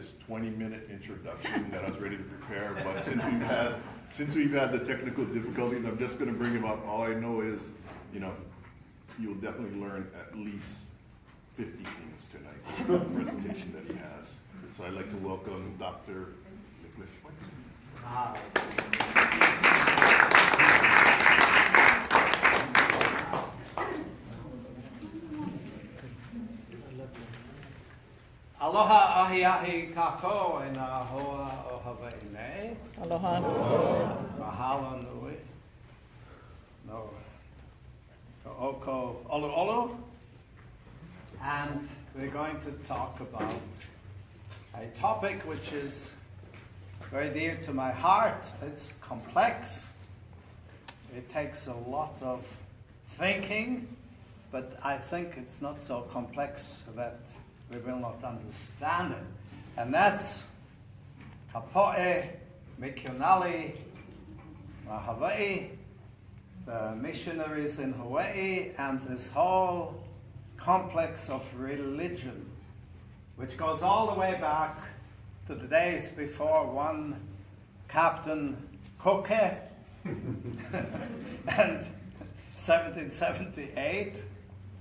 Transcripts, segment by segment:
this 20-minute introduction that I was ready to prepare, but since we've had the technical difficulties, I'm just going to bring him up. All I know is, you'll definitely learn at least 50 things tonight from the presentation that he has. So I'd like to welcome Dr. Niklaus Schweizer. Aloha ahi ahi kako e ngā hoa o Hawaiian nei. Aloha. Mahalo nui. No. Ko oko olu olu. And we're going to talk about a topic which is very dear to my heart. It's complex. It takes a lot of thinking, but I think it's not so complex that we will not understand it. And that's Kapo'e, Missionaries, Hawaii, the missionaries in Hawaii, and this whole complex of religion, which goes all the way back to the days before one Captain Cook and 1778.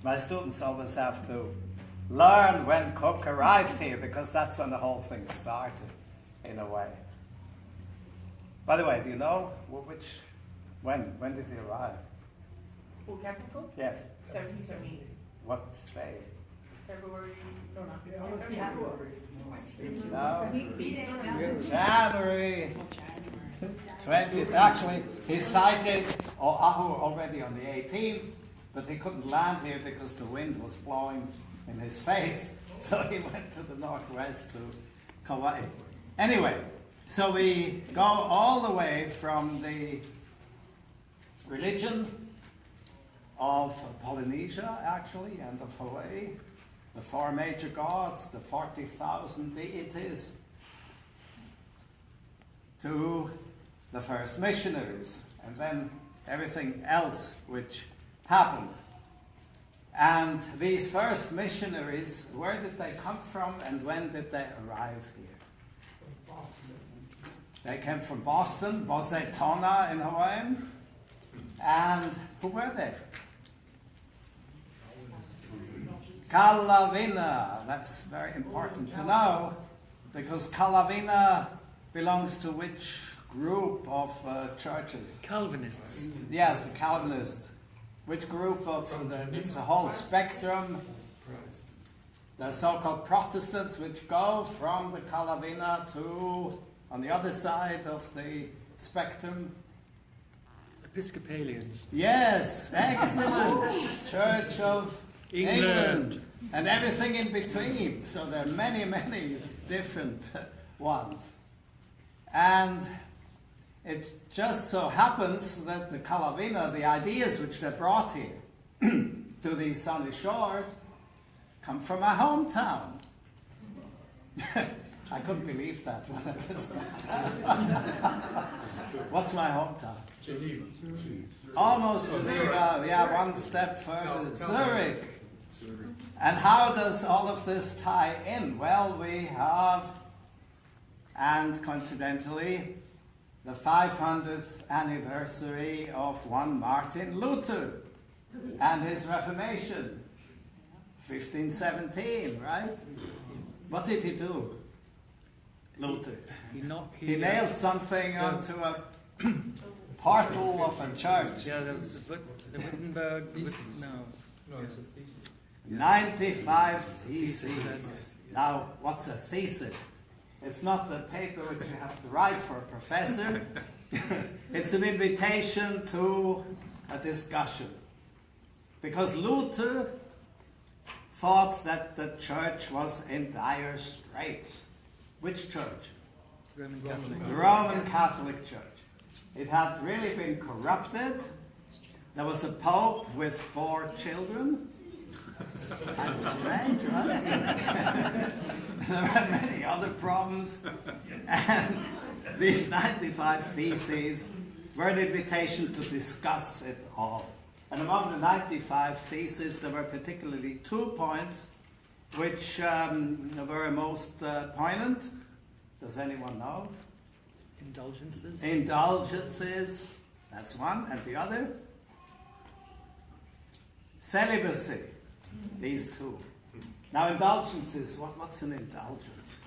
My students always have to learn when Cook arrived here, because that's when the whole thing started, in a way. By the way, do you know when did he arrive? Who, Captain Cook? Yes. 1778. What day? February, no, not January 20th. Actually, he sighted Oahu already on the 18th, but he couldn't land here because the wind was blowing in his face, so he went to the northwest to Kauai. Anyway, so we go all the way from the religion of Polynesia, actually, and of Hawaii, the 4 major gods, the 40,000 deities, to the first missionaries, and then everything else which happened. And these first missionaries, where did they come from and when did they arrive here? They came from Boston, Bose Tona in Hawaiian. And who were they? Kalavina. That's very important to know, because Kalavina belongs to which group of churches? Calvinists. Yes, the Calvinists. Which group of it's a whole spectrum. The so-called Protestants, which go from the Kalavina to, on the other side of the spectrum, Episcopalians. yes, excellent. Church of England. And everything in between. So there are many, many different ones. And it just so happens that the Kalavina, the ideas which they brought here to these sunny shores, come from my hometown. I couldn't believe that when I was What's my hometown? Geneva. Almost Geneva, yeah, one step further. Zurich. And how does all of this tie in? Well, we have, and coincidentally, the 500th anniversary of one Martin Luther and his Reformation, 1517, right? What did he do, Luther? He nailed something onto a portal of a church. Yeah, the Wittenberg. No. No, it's a thesis. 95 theses. Now, what's a thesis? It's not a paper which you have to write for a professor. It's an invitation to a discussion. Because Luther thought that the church was in dire straits. Which church? Roman Catholic. The Roman Catholic Church. It had really been corrupted. There was a pope with 4 children. Kind of strange, right? There were many other problems. And these 95 theses were an invitation to discuss it all. And among the 95 theses, there were particularly 2 points which were most poignant? Does anyone know? Indulgences. Indulgences, that's one. And the other? Celibacy. These two. Now, indulgences, what's an indulgence?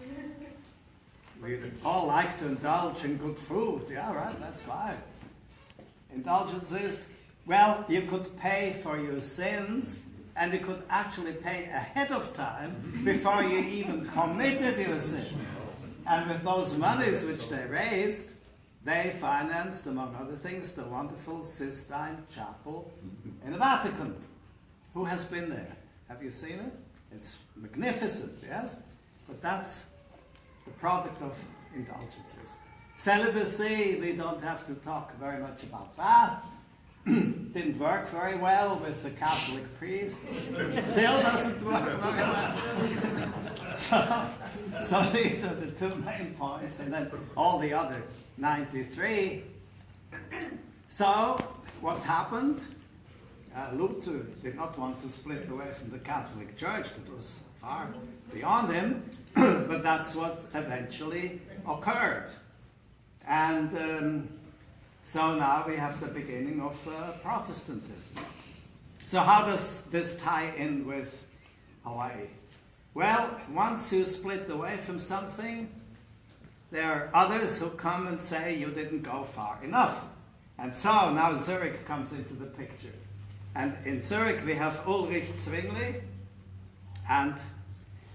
We all like to indulge in good food. Yeah, right, that's fine. Indulgences, well, you could pay for your sins, and you could actually pay ahead of time before you even committed your sin. And with those monies which they raised, they financed, among other things, the wonderful Sistine Chapel in the Vatican. Who has been there? Have you seen it? It's magnificent, yes? But that's the product of indulgences. Celibacy, we don't have to talk very much about that. Didn't work very well with the Catholic priests. Still doesn't work very well. So these are the two main points, and then all the other 93. So what happened? Luther did not want to split away from the Catholic Church. It was far beyond him, but that's what eventually occurred. And so now we have the beginning of Protestantism. So how does this tie in with Hawaii? Well, once you split away from something, there are others who come and say you didn't go far enough. And so now Zurich comes into the picture. And in Zurich we have Ulrich Zwingli, and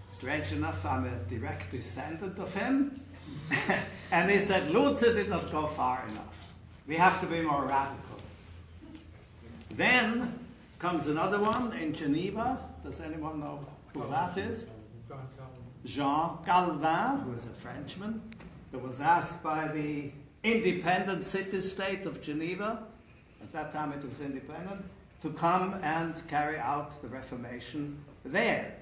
strange enough I'm a direct descendant of him. And he said Luther did not go far enough. We have to be more radical. Then comes another one in Geneva. Does anyone know who that is? Jean Calvin, who is a Frenchman, who was asked by the independent city-state of Geneva, at that time it was independent, to come and carry out the Reformation there.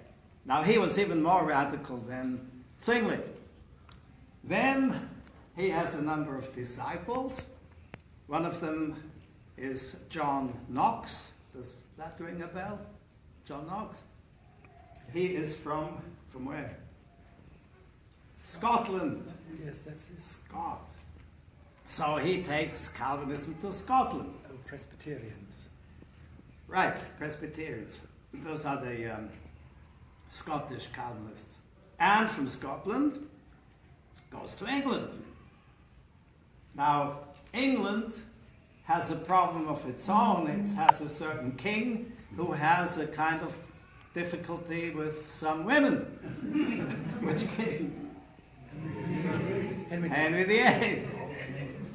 Now he was even more radical than Zwingli. Then he has a number of disciples. One of them is John Knox. Does that ring a bell? John Knox? He is from where? Scotland. Yes, that's it. Scot. So he takes Calvinism to Scotland. Oh, Presbyterians. Right, Presbyterians. Those are the Scottish Calvinists. And from Scotland, goes to England. Now, England has a problem of its own. It has a certain king who has a kind of difficulty with some women. Which king? Henry VIII.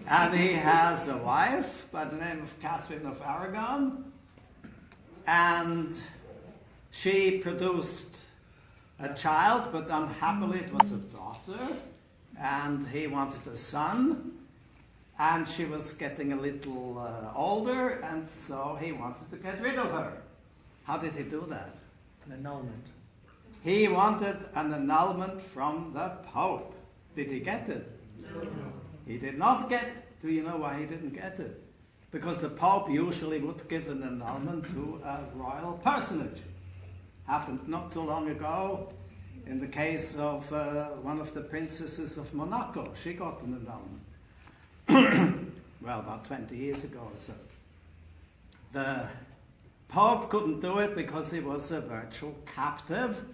And he has a wife by the name of Catherine of Aragon. And she produced a child, but unhappily it was a daughter. And he wanted a son. And she was getting a little older, and so he wanted to get rid of her. How did he do that? An annulment. He wanted an annulment from the Pope. Did he get it? No. He did not get it. Do you know why he didn't get it? Because the Pope usually would give an annulment to a royal personage. Happened not too long ago in the case of one of the princesses of Monaco. She got an annulment. Well, about 20 years ago or so. The Pope couldn't do it because he was a virtual captive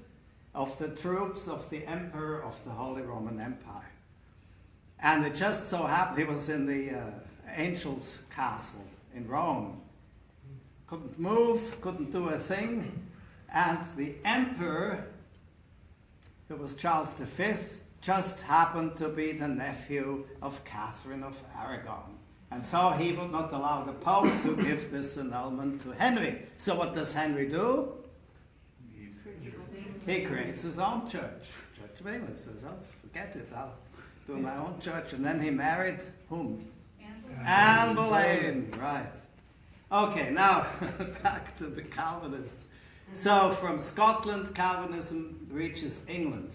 of the troops of the Emperor of the Holy Roman Empire. And it just so happened he was in the Angel's Castle in Rome. Couldn't move, couldn't do a thing. And the Emperor, who was Charles V, just happened to be the nephew of Catherine of Aragon. And so he would not allow the Pope to give this annulment to Henry. So what does Henry do? He creates his own church. Church of England says, oh, forget it, I'll do my own church. And then he married whom? Anne Boleyn, right. Okay, now back to the Calvinists. So from Scotland, Calvinism reaches England.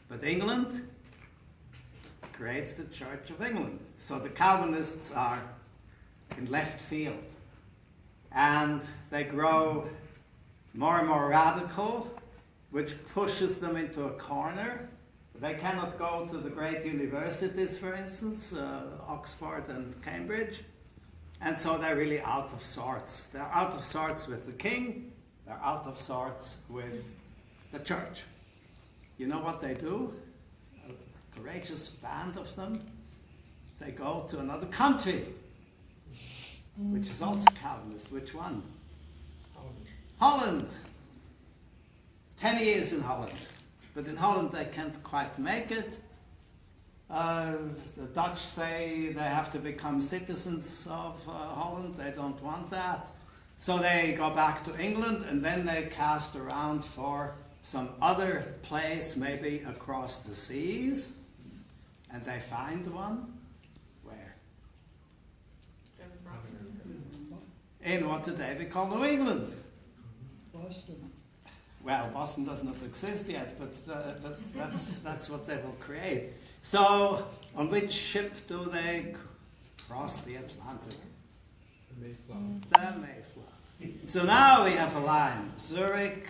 But England creates the Church of England. So the Calvinists are in left field. And they grow more and more radical which pushes them into a corner. They cannot go to the great universities, for instance, Oxford and Cambridge, and so they're really out of sorts. They're out of sorts with the king, they're out of sorts with the church. You know what they do? A courageous band of them, they go to another country, which is also Calvinist. Which one? Holland. 10 years in Holland. But in Holland they can't quite make it. The Dutch say they have to become citizens of Holland. They don't want that. So they go back to England, and then they cast around for some other place, maybe across the seas. And they find one. Where? In what today we call New England. Boston. Well, Boston does not exist yet, but that's what they will create. So, on which ship do they cross the Atlantic? The Mayflower. The Mayflower. So now we have a line: Zurich,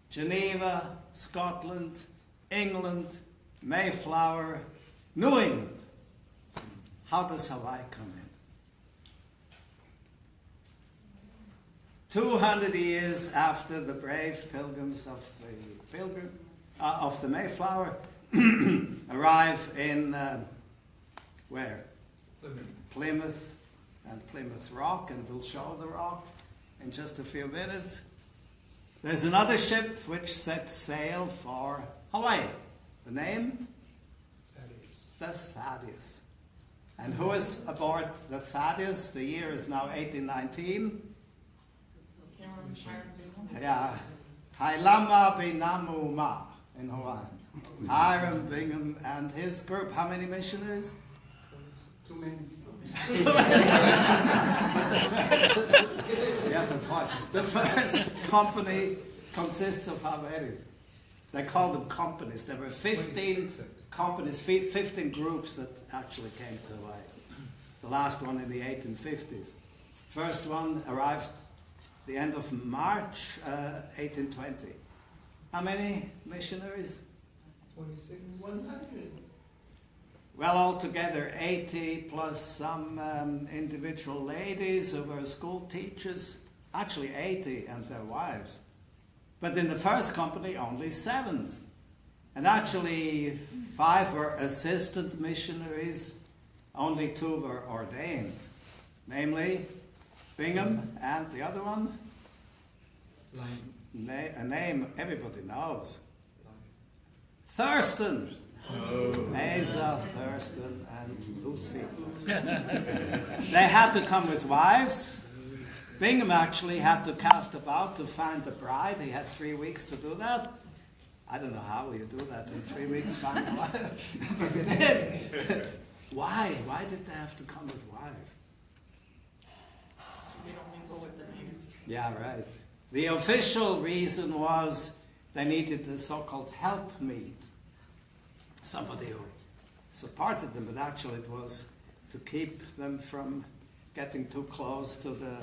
Geneva, Scotland, England, Mayflower, New England. How does Hawaii come in? 200 years after the brave pilgrims of the Mayflower arrive in where? Plymouth and Plymouth Rock, and we'll show the rock in just a few minutes. There's another ship which sets sail for Hawaii. The name? The Thaddeus. And who is aboard the Thaddeus? The year is now 1819. Yeah, Hailama Binamu Ma in Hawaiian. Hiram Bingham and his group. How many missionaries? Too many. Yeah, the first company consists of how many? They call them companies. There were 15 companies, 15 groups that actually came to Hawaii. The last one in the 1850s. First one arrived the end of March 1820. How many missionaries? 26. 100. Well, altogether 80 plus some individual ladies who were school teachers. Actually 80 and their wives. But in the first company only 7. And actually 5 were assistant missionaries, only 2 were ordained. Namely, Bingham and the other one? A name everybody knows. Thurston. Asa, Thurston, and Lucy. They had to come with wives. Bingham actually had to cast about to find a bride. He had 3 weeks to do that. I don't know how you do that in 3 weeks, find a wife. But he did. Why? Why did they have to come with wives? So we don't mingle with the natives. Yeah, right. The official reason was they needed the so-called helpmeet. Somebody who supported them, but actually it was to keep them from getting too close to the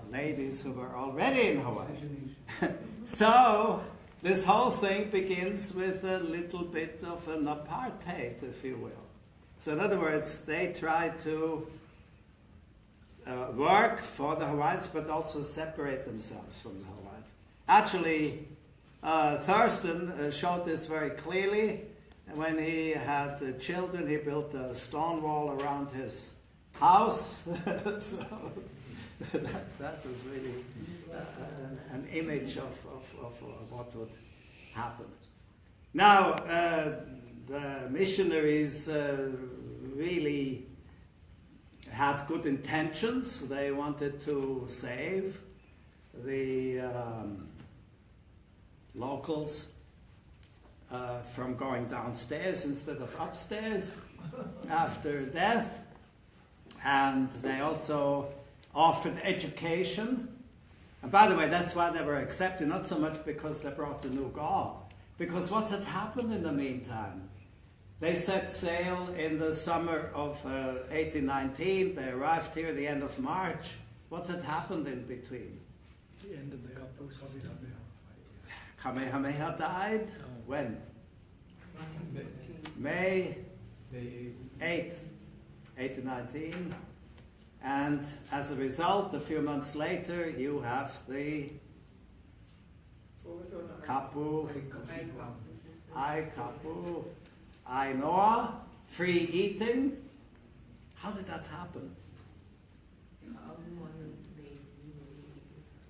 ladies who were already in Hawaii. So, this whole thing begins with a little bit of an apartheid, if you will. So in other words, they try to work for the Hawaiians, but also separate themselves from the Hawaiians. Actually, Thurston showed this very clearly. When he had children, he built a stone wall around his house. So that was really an image of what would happen. Now, the missionaries really had good intentions. They wanted to save the locals from going downstairs instead of upstairs after death. And they also offered education. And by the way, that's why they were accepted, not so much because they brought the new God. Because what had happened in the meantime? They set sail in the summer of 1819. They arrived here at the end of March. What had happened in between? The end of the Kapus. Kamehameha died when? May May 8th. 8th, 1819. And as a result, a few months later, you have the Kapu, I Noah, free eating. How did that happen?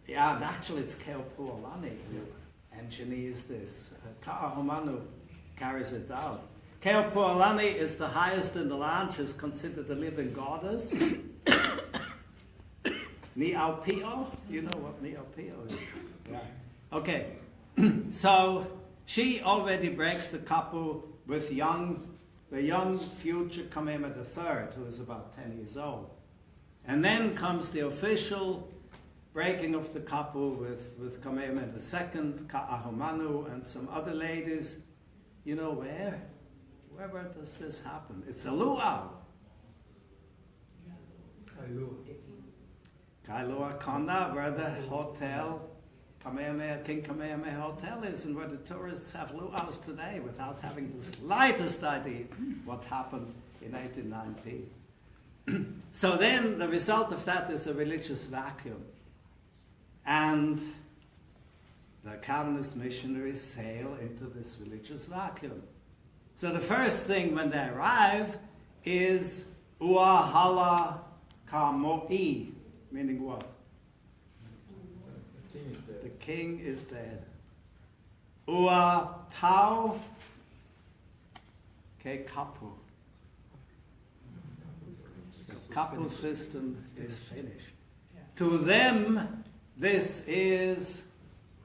Yeah, and actually it's Keopuolani who engineers this. Ka'ahumanu carries it out. Keopuolani is the highest in the land. She's considered a living goddess. Niaupio, you know what Niaupio is? Yeah. Okay, so she already breaks the kapu with the young future Kamehameha III, who is about 10 years old. And then comes the official breaking of the kapu with Kamehameha II, Ka'ahumanu, and some other ladies. You know where? Where does this happen? It's a luau. Kailua Kona, where the hotel, King Kamehameha Hotel is, and where the tourists have luau's today without having the slightest idea what happened in 1819. So then the result of that is a religious vacuum. And the Calvinist missionaries sail into this religious vacuum. So the first thing when they arrive is Uahala Kamo'i, meaning what? The king is dead. Ua Pau Ke Kapu. The Kapu system is finished. To them, this is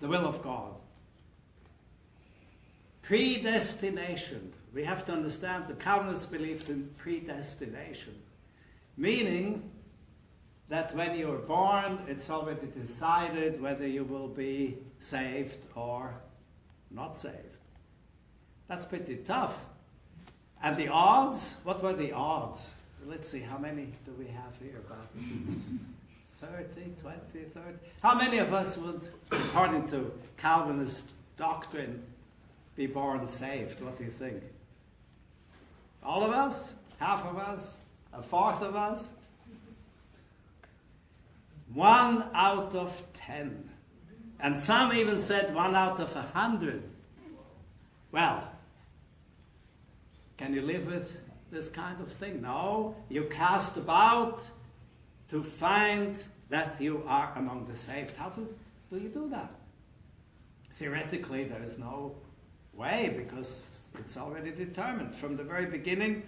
the will of God. Predestination. We have to understand the Calvinists believed in predestination, meaning that when you are born, it's already decided whether you will be saved or not saved. That's pretty tough. And the odds, what were the odds? Let's see, how many do we have here? About 30, 20, 30? How many of us would, according to Calvinist doctrine, be born saved? What do you think? All of us? Half of us? A fourth of us? 1 out of 10. And some even said 1 out of 100. Well, can you live with this kind of thing? No. You cast about to find that you are among the saved. How do you do that? Theoretically, there is no way, because it's already determined. From the very beginning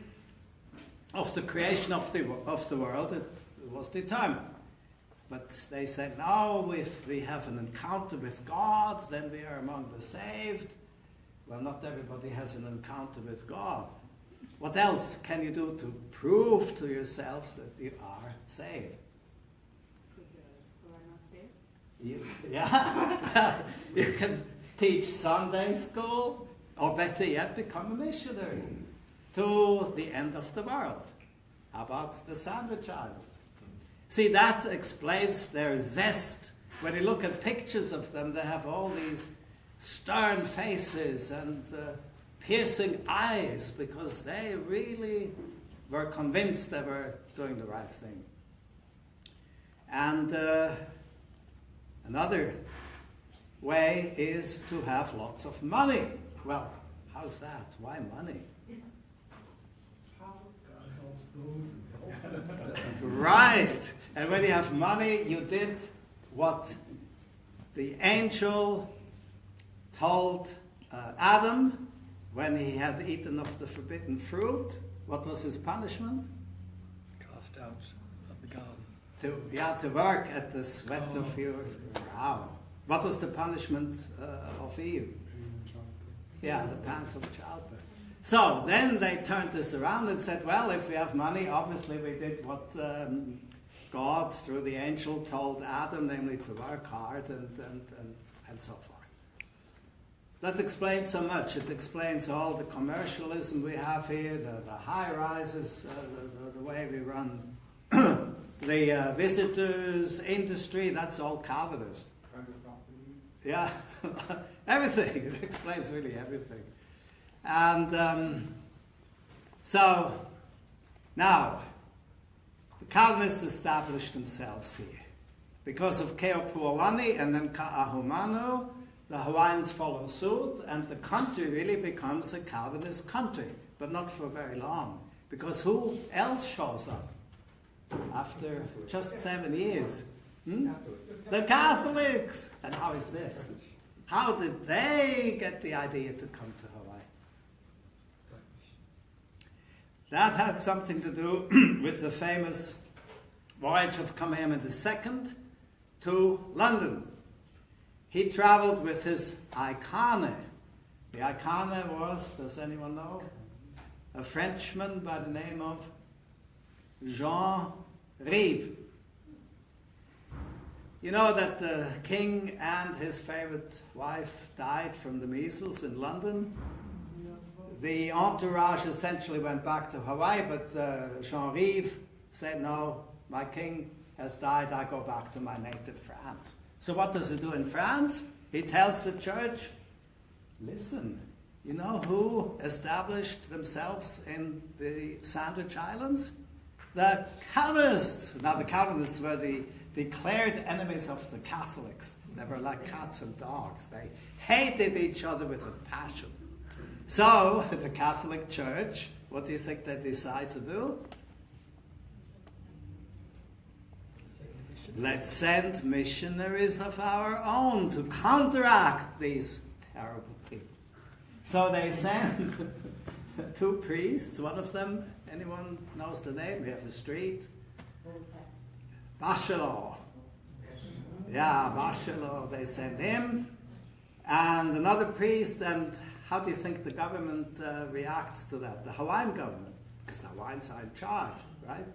of the creation of the world, it was determined. But they said, no, if we have an encounter with God, then we are among the saved. Well, not everybody has an encounter with God. What else can you do to prove to yourselves that you are saved? Yeah. You can teach Sunday school, or better yet, become a missionary to the end of the world. How about the Sandwich Islands? See, that explains their zest. When you look at pictures of them, they have all these stern faces and piercing eyes, because they really were convinced they were doing the right thing. And another way is to have lots of money. Well, how's that? Why money? God helps those who help themselves. Right. And when you have money, you did what the angel told Adam when he had eaten of the forbidden fruit. What was his punishment? Cast out of the garden. To work at the sweat of your brow. What was the punishment of Eve? Yeah, the pangs of childbirth. So then they turned this around and said, well, if we have money, obviously we did what God, through the angel, told Adam, namely to work hard and so forth. That explains so much. It explains all the commercialism we have here, the high rises, the way we run the visitors industry. That's all Calvinist. Yeah, everything. It explains really everything. And so now the Calvinists established themselves here. Because of Keopuolani and then Ka'ahumanu, the Hawaiians follow suit, and the country really becomes a Calvinist country, but not for very long. Because who else shows up after just 7 years? The Catholics! And how is this? How did they get the idea to come to Hawaii? That has something to do with the famous voyage of Kamehameha II to London. He traveled with his Aikane. The Aikane was, does anyone know? A Frenchman by the name of Jean Rive. You know that the king and his favorite wife died from the measles in London? The entourage essentially went back to Hawaii, but Jean Rive said, no, my king has died, I go back to my native France. So what does he do in France? He tells the church, listen, you know who established themselves in the Sandwich Islands? The Calvinists. Now the Calvinists were the declared enemies of the Catholics. They were like cats and dogs. They hated each other with a passion. So the Catholic Church, what do you think they decide to do? Let's send missionaries of our own to counteract these terrible people. So they send 2 priests. One of them, anyone knows the name? We have a street. Bachelor. Yeah, Bachelor. They send him. And another priest. And how do you think the government reacts to that? The Hawaiian government. Because the Hawaiians are in charge, right?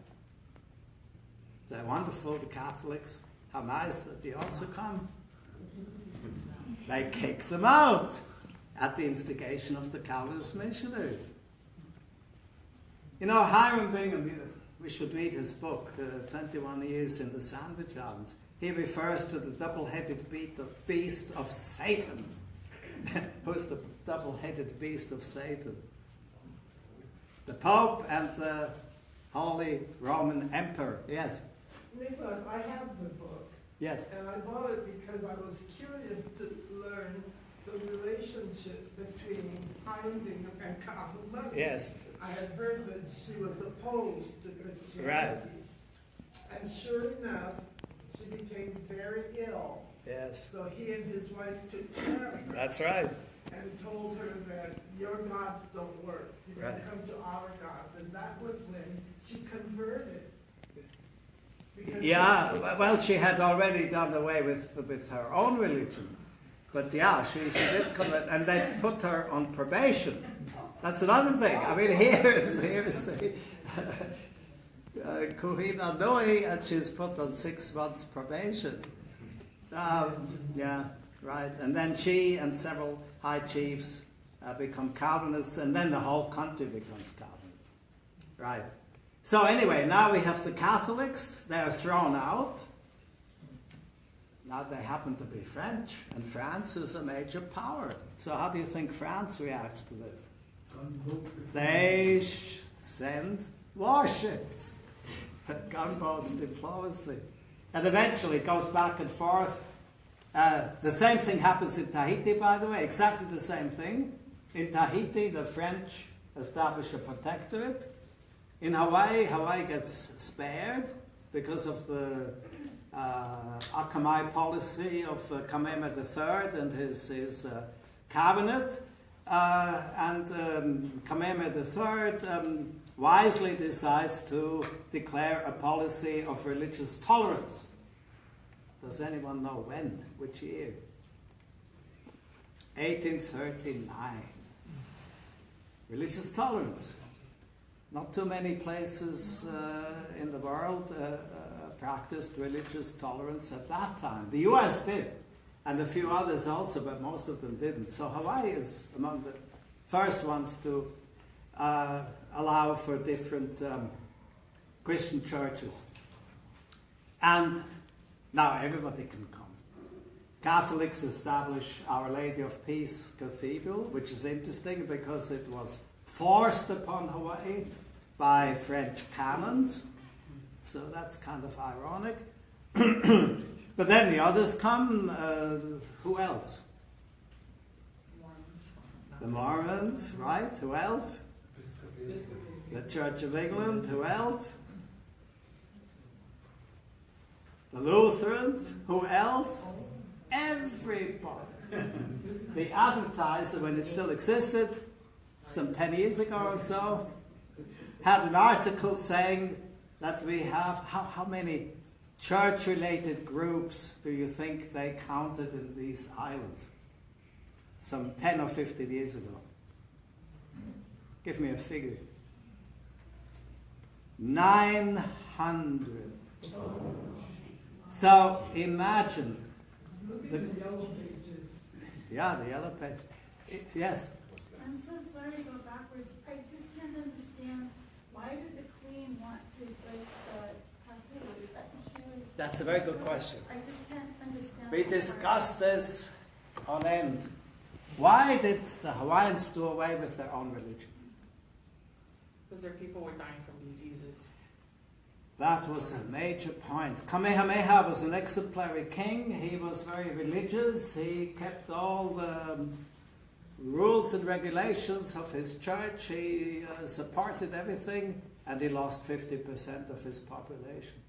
They're wonderful, the Catholics. How nice that they also come. They kick them out at the instigation of the Calvinist missionaries. You know, Hiram Bingham, we should read his book, 21 Years in the Sandwich Islands. He refers to the double-headed beast of Satan. Who's the double-headed beast of Satan? The Pope and the Holy Roman Emperor. Yes? Niklaus, I have the book. Yes. And I bought it because I was curious to learn the relationship between Hinding and Kahumanu. Yes. I had heard that she was opposed to Christianity. Right. And sure enough, she became very ill. Yes. So he and his wife took care of her. That's right. And told her that your gods don't work. You Right. can come to our gods. And that was when she converted. Because Yeah, well, she had already done away with her own religion. But yeah, she did convert, and they put her on probation. That's another thing. I mean, here's the Kuhina Noi, and she's put on 6 months probation. Yeah, right. And then she and several high chiefs become Calvinists, and then the whole country becomes Calvinist. Right. So anyway, now we have the Catholics. They are thrown out. Now they happen to be French, and France is a major power. So how do you think France reacts to this? They send warships, gunboats, diplomacy. And eventually it goes back and forth. The same thing happens in Tahiti, by the way, exactly the same thing. In Tahiti, the French establish a protectorate. In Hawaii, Hawaii gets spared because of the Akamai policy of Kamehameha III and his cabinet. And Kamehameha III wisely decides to declare a policy of religious tolerance. Does anyone know when? Which year? 1839. Religious tolerance. Not too many places in the world practiced religious tolerance at that time. The US did, and a few others also, but most of them didn't. So Hawaii is among the first ones to allow for different Christian churches. And now everybody can come. Catholics establish Our Lady of Peace Cathedral, which is interesting because it was forced upon Hawaii by French cannons. So that's kind of ironic. But then the others come. Who else? The Mormons, right? Who else? The Church of England. Who else? The Lutherans. Who else? Everybody. The Advertiser, when it still existed, some 10 years ago or so, had an article saying that we have, how many church-related groups do you think they counted in these islands? Some 10 or 15 years ago. Give me a figure. 900. So imagine. Look at the yellow pages. Yeah, the yellow page. Yes? I'm so sorry to go backwards. I just can't understand, why did the Queen want to break the taboo? She was... That's a very good question. I just can't understand. We discussed this on end. Why did the Hawaiians do away with their own religion? Because their people were dying from diseases. That was a major point. Kamehameha was an exemplary king. He was very religious. He kept all the rules and regulations of his church. He supported everything, and he lost 50% of his population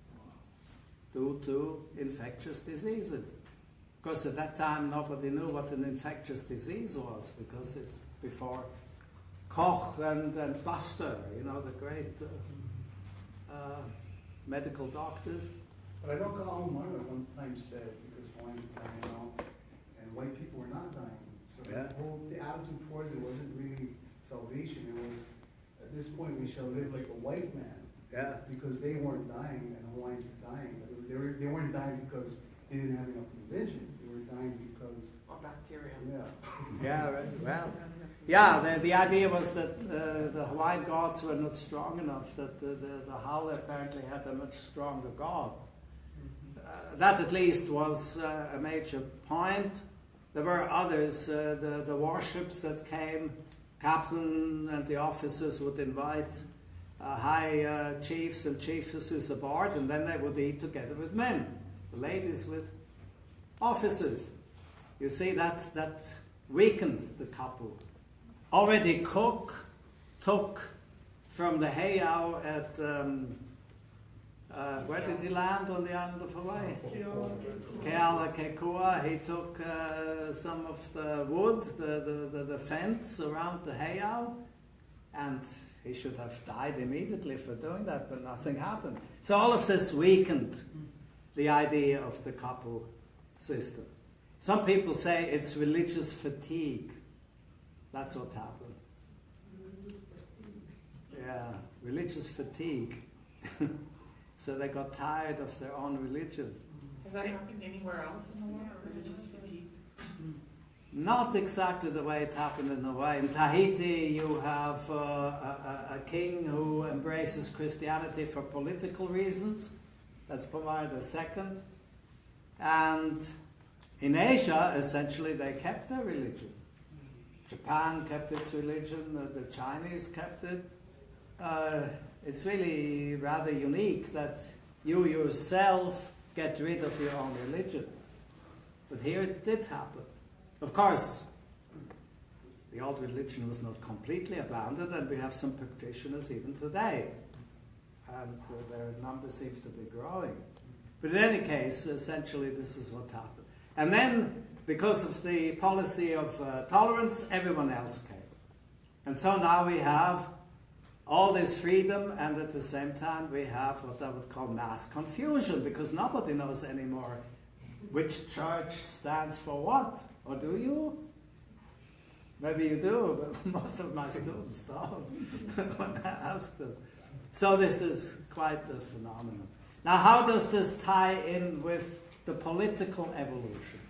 due to infectious diseases. Of course, at that time, nobody knew what an infectious disease was, because it's before Koch and Buster, the great medical doctors. But I know Ka'au Marla one time said, because Hawaiians were dying out, and white people were not dying. So Yeah. the attitude towards it wasn't really salvation. It was, at this point, we shall live like a white man. Yeah. Because they weren't dying, and Hawaiians were dying. They weren't dying because they didn't have enough religion. They were dying because, Or bacteria. yeah. Yeah, right. Well, yeah, the idea was that the Hawaiian gods were not strong enough, that the Haole apparently had a much stronger god. That at least was a major point. There were others, the warships that came, captain and the officers would invite high chiefs and chiefesses aboard, and then they would eat together with men, the ladies with officers. You see, that weakened the couple. Already Cook took from the heiau at, where did he land on the island of Hawaii? Kealakekua. He took some of the wood, the fence around the heiau, and he should have died immediately for doing that, but nothing happened. So all of this weakened the idea of the kapu system. Some people say it's religious fatigue. That's what happened. Yeah, religious fatigue. So they got tired of their own religion. Has that happened anywhere else in the world? Religious fatigue? Not exactly the way it happened in Hawaii. In Tahiti, you have a king who embraces Christianity for political reasons. That's Pomare II. And in Asia, essentially, they kept their religion. Japan kept its religion, the Chinese kept it. It's really rather unique that you yourself get rid of your own religion. But here it did happen. Of course, the old religion was not completely abandoned, and we have some practitioners even today. And their number seems to be growing. But in any case, essentially this is what happened. And then, because of the policy of tolerance, everyone else came. And so now we have all this freedom, and at the same time we have what I would call mass confusion, because nobody knows anymore which church stands for what. Or do you? Maybe you do, but most of my students don't when I ask them. So this is quite a phenomenon. Now, how does this tie in with the political evolution?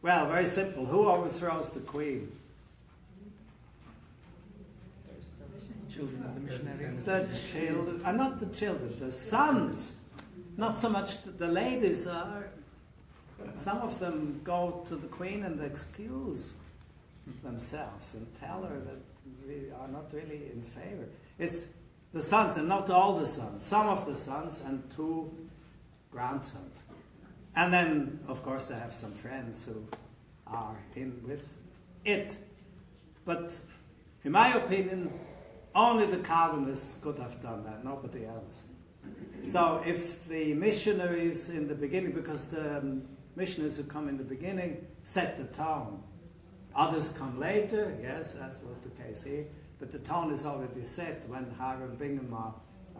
Well, very simple. Who overthrows the queen? Children of the missionaries. The children, not the children, the sons Not so much the ladies are. Some of them go to the Queen and excuse themselves and tell her that we are not really in favor. It's the sons, and not all the sons. Some of the sons and 2 grandsons. And then, of course, they have some friends who are in with it. But in my opinion, only the Calvinists could have done that, nobody else. So if the missionaries in the beginning, because the missionaries who come in the beginning set the tone, others come later, yes, as was the case here, but the tone is already set when Hiram Bingham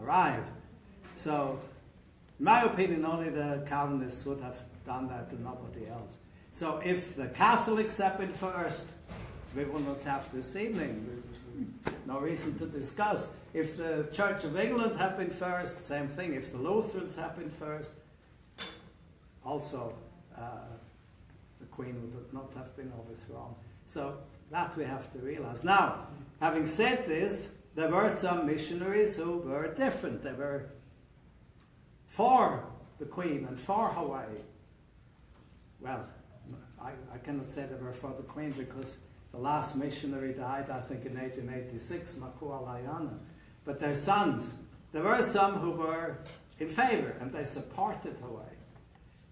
arrive. So, in my opinion, only the Calvinists would have done that and nobody else. So if the Catholics had been first, we would not have this evening. No reason to discuss. If the Church of England had been first, same thing. If the Lutherans had been first, also the Queen would not have been overthrown. So that we have to realize. Now, having said this, there were some missionaries who were different. They were for the Queen and for Hawaii. Well, I cannot say they were for the Queen because the last missionary died, I think, in 1886, Alii-Livestream. But their sons, there were some who were in favor and they supported Hawaii.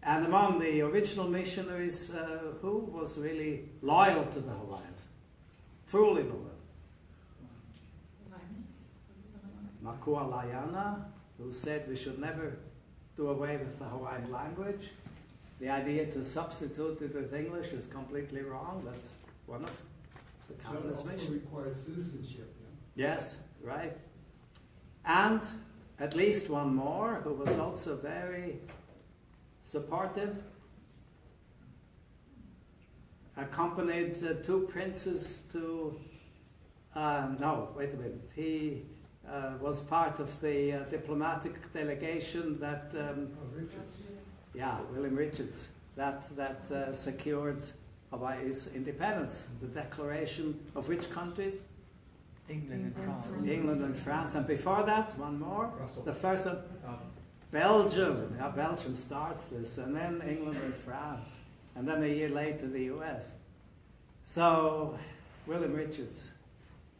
And among the original missionaries, who was really loyal to the Hawaiians? Truly loyal. Makualayana, who said we should never do away with the Hawaiian language. The idea to substitute it with English is completely wrong. That's one of the Calvinist missions. Also required citizenship. Yes, right. And at least one more who was also very supportive, accompanied 2 princes to, no, wait a minute, he was part of the diplomatic delegation that, Richards. yeah, William Richards, that secured Hawaii's independence, the declaration of which countries? England and France. England and France, and before that, one more, Brussels. the first one, Belgium. Yeah, Belgium starts this, and then England and France, and then a year later the US. So, William Richards,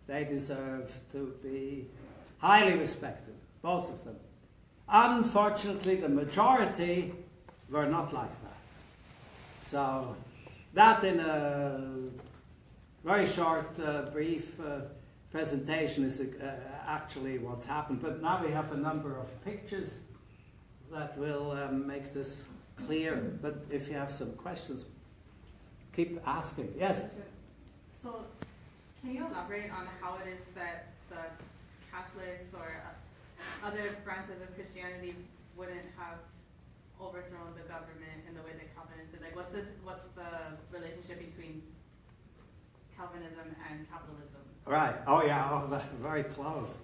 they deserve to be highly respected, both of them. Unfortunately, the majority were not like that. So, that in a very short, brief presentation is actually what happened. But now we have a number of pictures that will make this clear. But if you have some questions, keep asking. Yes? So, can you elaborate on how it is that the Catholics or other branches of Christianity wouldn't have overthrown the government in the way that Calvinists did? Like, what's the relationship between Calvinism and capitalism? Right. Oh, yeah. Oh, very close.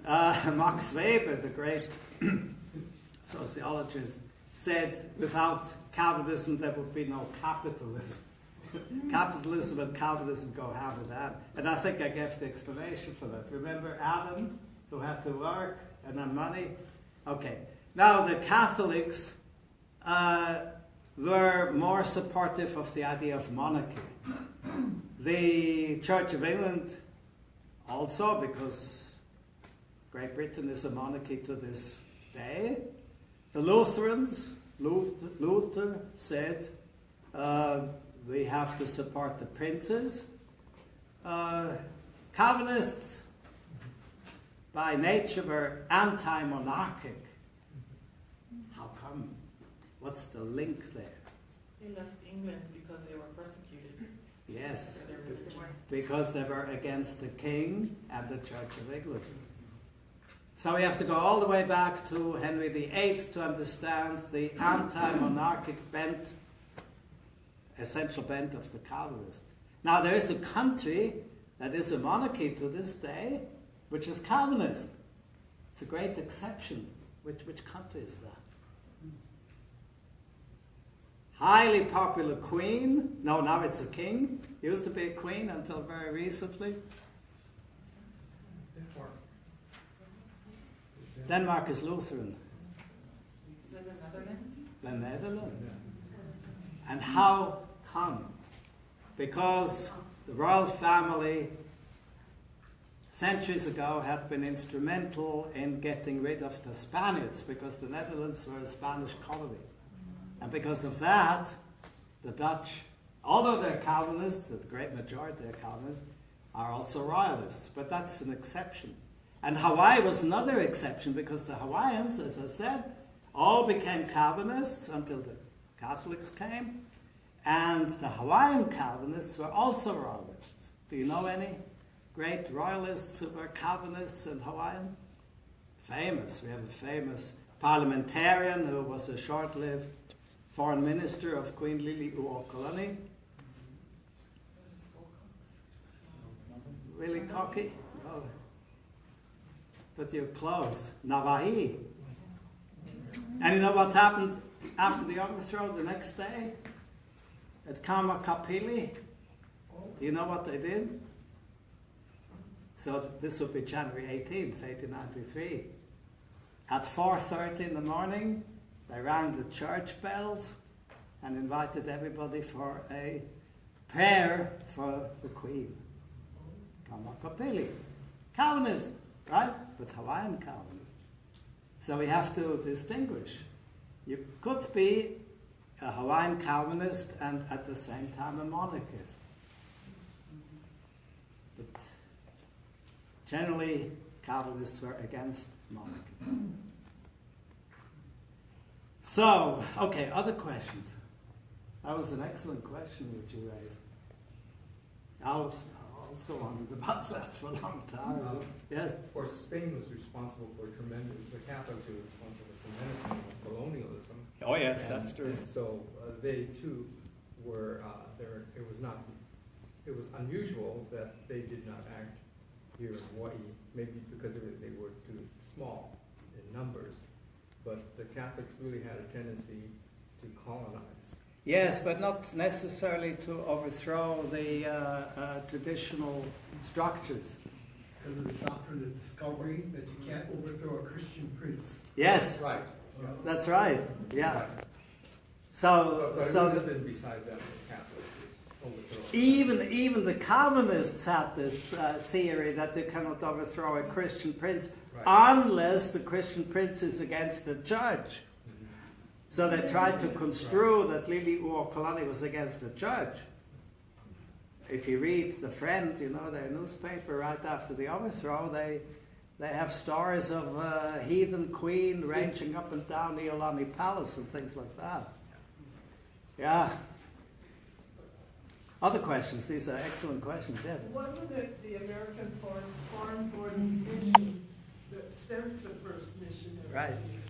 Max Weber, the great sociologist, said without Calvinism there would be no capitalism. Capitalism and Calvinism go hand in hand. And I think I gave the explanation for that. Remember Adam, who had to work and earn money? Okay. Now the Catholics were more supportive of the idea of monarchy. The Church of England also, because Great Britain is a monarchy to this day. The Lutherans, Luther said, we have to support the princes. Calvinists, by nature, were anti-monarchic. How come? What's the link there? They left England because they were persecuted Yes, for their religion. because they were against the king and the Church of England. So we have to go all the way back to Henry VIII to understand the anti-monarchic bent, essential bent of the Calvinists. Now there is a country that is a monarchy to this day, which is Calvinist. It's a great exception. Which country is that? Highly popular queen. No, now it's a king. Used to be a queen until very recently. Denmark is Lutheran. Is it the Netherlands? The Netherlands. And how come? Because the royal family centuries ago had been instrumental in getting rid of the Spaniards, because the Netherlands were a Spanish colony. And because of that, the Dutch, although they're Calvinists, the great majority are Calvinists, are also royalists, but that's an exception. And Hawaii was another exception, because the Hawaiians, as I said, all became Calvinists until the Catholics came, and the Hawaiian Calvinists were also royalists. Do you know any great royalists who were Calvinists in Hawaiian? Famous. We have a famous parliamentarian who was a short-lived foreign minister of Queen Liliuokalani. Really cocky? Oh. But you're close. Navahi. And you know what happened after the overthrow the next day? At Kamakapili? Do you know what they did? So this would be January 18th, 1893. At 4:30 in the morning, they rang the church bells and invited everybody for a prayer for the Queen. Kamakapili. Calvinist, right? But Hawaiian Calvinist. So we have to distinguish. You could be a Hawaiian Calvinist and at the same time a monarchist. But generally, Calvinists were against monarchy. So, okay, other questions? That was an excellent question that you raised. I also wondered about that for a long time. Yes? Of course, Spain was responsible for the Catholics were responsible for tremendous amount of colonialism. Oh yes, And- that's true. And so they too were, it was unusual that they did not act here in Hawaii, maybe because they were too small in numbers. But the Catholics really had a tendency to colonize. Yes, but not necessarily to overthrow the traditional structures. Because of the doctrine of discovery, that you can't overthrow a Christian prince. Yes, Right. that's right. Yeah. Right. So, But it so would have the, been beside them, the Catholics overthrow. even the Calvinists had this theory that they cannot overthrow a Christian prince unless the Christian prince is against the church. So they tried to construe that Liliuokalani was against the church. If you read The Friend, their newspaper, right after the overthrow, they have stories of a heathen queen ranging up and down Iolani Palace and things like that. Yeah. Other questions? These are excellent questions, yes. Wasn't it the American Foreign Board of Missions that sent the first missionaries Right. here?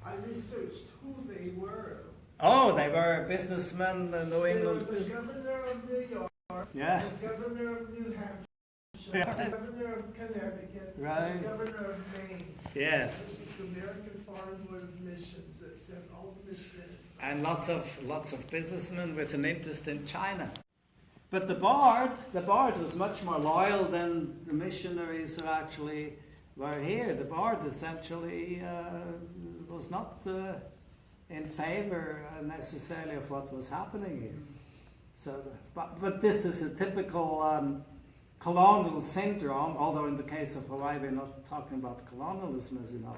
I researched who they were. Oh, they were businessmen in New They were England. the governor of New York, Yeah. the governor of New Hampshire, Yeah. the governor of Connecticut, Right. the governor of Maine. Yes. This is the American Foreign Board of Missions that sent all the missionaries. And lots of businessmen with an interest in China. But the board was much more loyal than the missionaries who actually were here. The board essentially was not in favor necessarily of what was happening here. So, but this is a typical colonial syndrome, although in the case of Hawaii we're not talking about colonialism, as you know.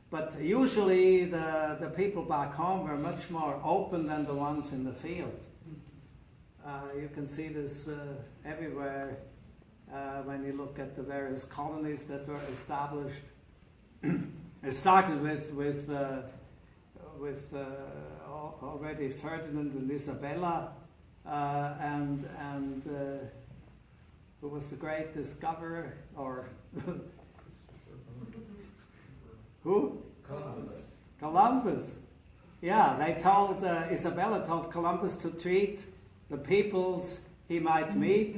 But usually the people back home were much more open than the ones in the field. You can see this everywhere when you look at the various colonies that were established. It started with already Ferdinand and Isabella, and who was the great discoverer, or who? Columbus. Columbus. Yeah, they told Isabella told Columbus to treat the peoples he might meet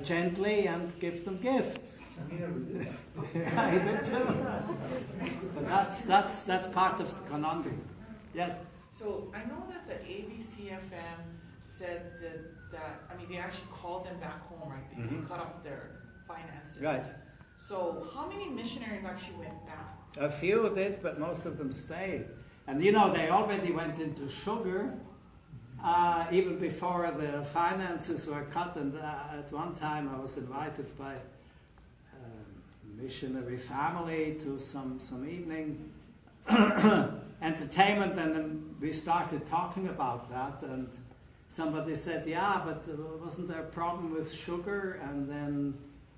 gently and give them gifts. He never did that. Yeah, he did too. But that's part of the conundrum. Yes. So I know that the ABCFM said that they actually called them back home, right? They cut off their finances. Right. So how many missionaries actually went back A few did, but most of them stayed. And you know, they already went into sugar even before the finances were cut. And at one time I was invited by a missionary family to some evening entertainment, and then we started talking about that. And somebody said, yeah, but wasn't there a problem with sugar? And then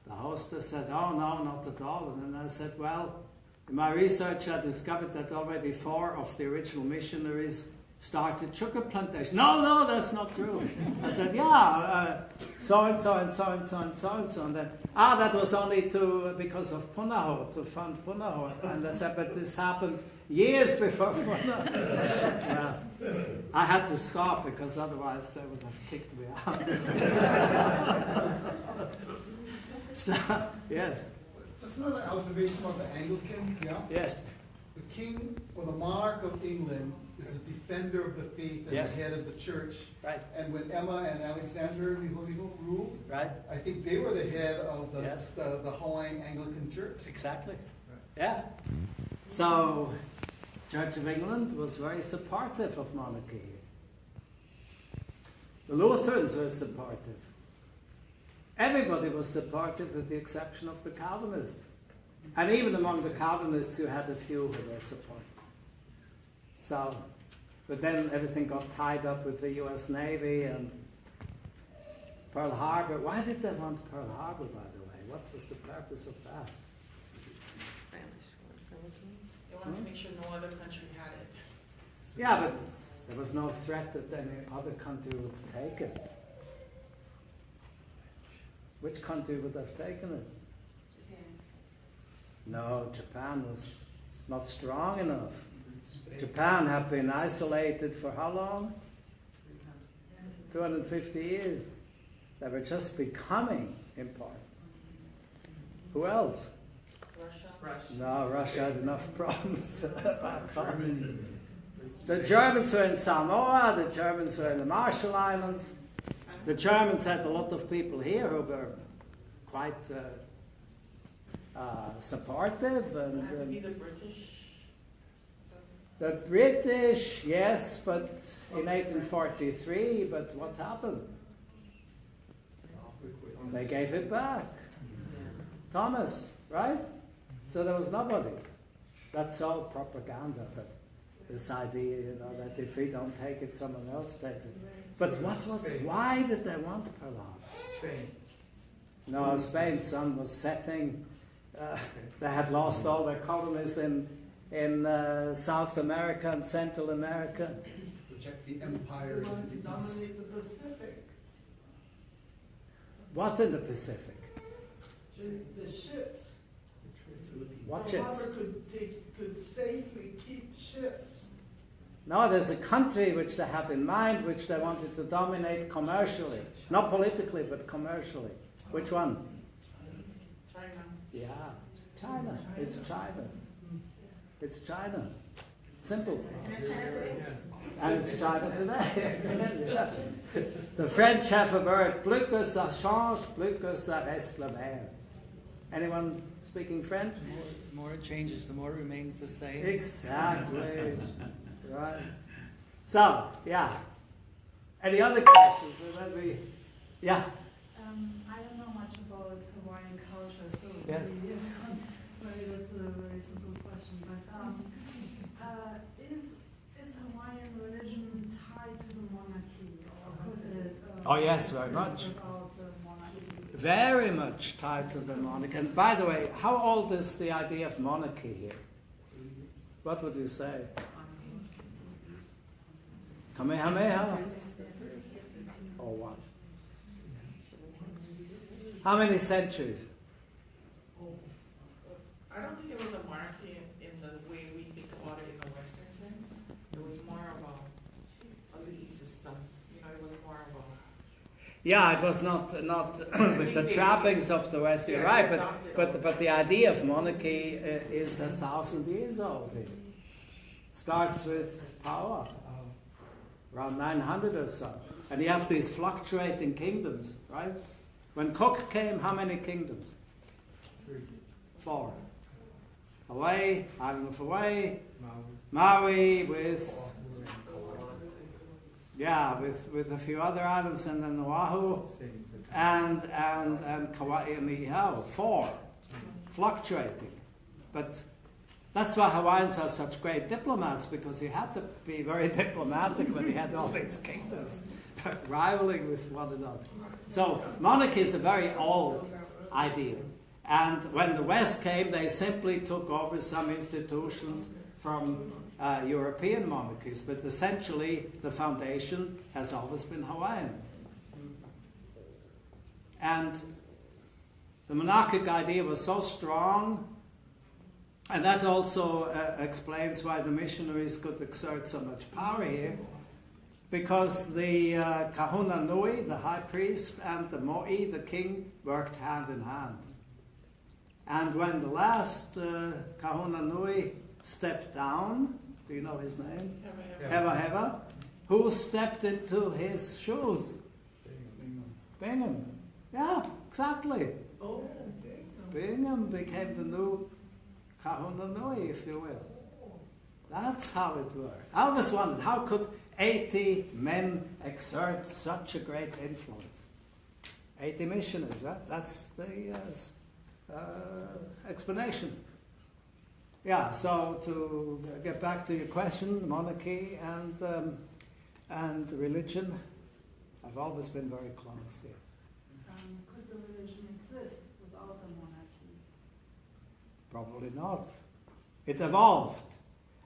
the hostess said, oh, no, not at all. And then I said, well, in my research I discovered that already 4 of the original missionaries started sugar plantation. No, that's not true. I said, yeah, so and so and so and so and so and so. And then, that was only because of Punahou, to fund Punahou. And I said, but this happened years before Punahou. Yeah. I had to stop because otherwise they would have kicked me out. So, yes. Just another observation about the Anglicans, yeah? Yes. The king or the monarch of England is the defender of the faith and Yes. the head of the church. Right. And when Emma and Alexander Liho ruled, Right. I think they were the head of the, Yes. the Hawaiian Anglican Church. Exactly. Yeah. So, Church of England was very supportive of monarchy. The Lutherans were supportive. Everybody was supportive with the exception of the Calvinists. And even among the Calvinists you had a few who were supportive. So, but then everything got tied up with the US Navy and Pearl Harbor. Why did they want Pearl Harbor, by the way? What was the purpose of that? Spanish. They wanted to make sure no other country had it. Yeah, but there was no threat that any other country would take it. Which country would have taken it? No, Japan was not strong enough. Japan had been isolated for how long? 250 years. They were just becoming important. Who else? Russia. No, Russia had enough problems back home. The Germans were in Samoa, the Germans were in the Marshall Islands. The Germans had a lot of people here who were quite supportive. It had to And be the British. the British, yes, but in 1843, but what happened? They gave it back. Thomas, right? So there was nobody. That's all propaganda, but this idea, you know, that if we don't take it, someone else takes it. But why did they want Pearl Harbor? Spain. No, Spain's sun was setting. They had lost all their colonies in South America and Central America. Project the empire They into want to the east. dominate the Pacific. What in the Pacific? The ships. What Pearl ships? Harbor could safely keep ships. No, there's a country which they had in mind, which they wanted to dominate commercially. Not politically, but commercially. Which one? China. Yeah, China. It's China. It's China. Simple. And it's China today. The French have a word, plus que ça change, plus que ça reste le même. Anyone speaking French? The more it changes, the more it remains the same. Exactly. Right. So, yeah. Any other questions? Yeah. I don't know much about Hawaiian culture, so Yeah. maybe that's a very simple question. But is Hawaiian religion tied to the monarchy, or could it? Oh, yes, very much. About the monarchy? Very much tied to the monarchy. And by the way, how old is the idea of monarchy here? What would you say? Kamehameha? Or what? How many centuries? I don't think it was a monarchy in the way we think about it in the Western sense. It was more of a Alii system. You know, it was more of a. Yeah, it was not with the trappings of the West. You're right, but the idea of monarchy is 1,000 years old. It starts with power, around 900 or so, and you have these fluctuating kingdoms, right? When Cook came, how many kingdoms? 4. Hawaii, island of Hawaii, Maui, Maui with a few other islands, and then Oahu, and Kauai and Niihau, 4, fluctuating. But that's why Hawaiians are such great diplomats, because you had to be very diplomatic when you had all these kingdoms rivaling with one another. So monarchy is a very old idea. And when the West came, they simply took over some institutions from European monarchies, but essentially the foundation has always been Hawaiian. And the monarchic idea was so strong, and that also explains why the missionaries could exert so much power here, because the kahuna nui, the high priest, and the mo'i, the king, worked hand in hand. And when the last kahuna nui stepped down, do you know his name? Heva. Heva. Who stepped into his shoes? Bingham. Yeah, exactly. Oh, Bingham became the new kahuna nui, if you will. That's how it worked. I always wondered, how could 80 men exert such a great influence? 80 missionaries, right? That's the explanation. Yeah, so to get back to your question, monarchy and religion have always been very close here. Could the religion exist without the monarchy? Probably not. It evolved.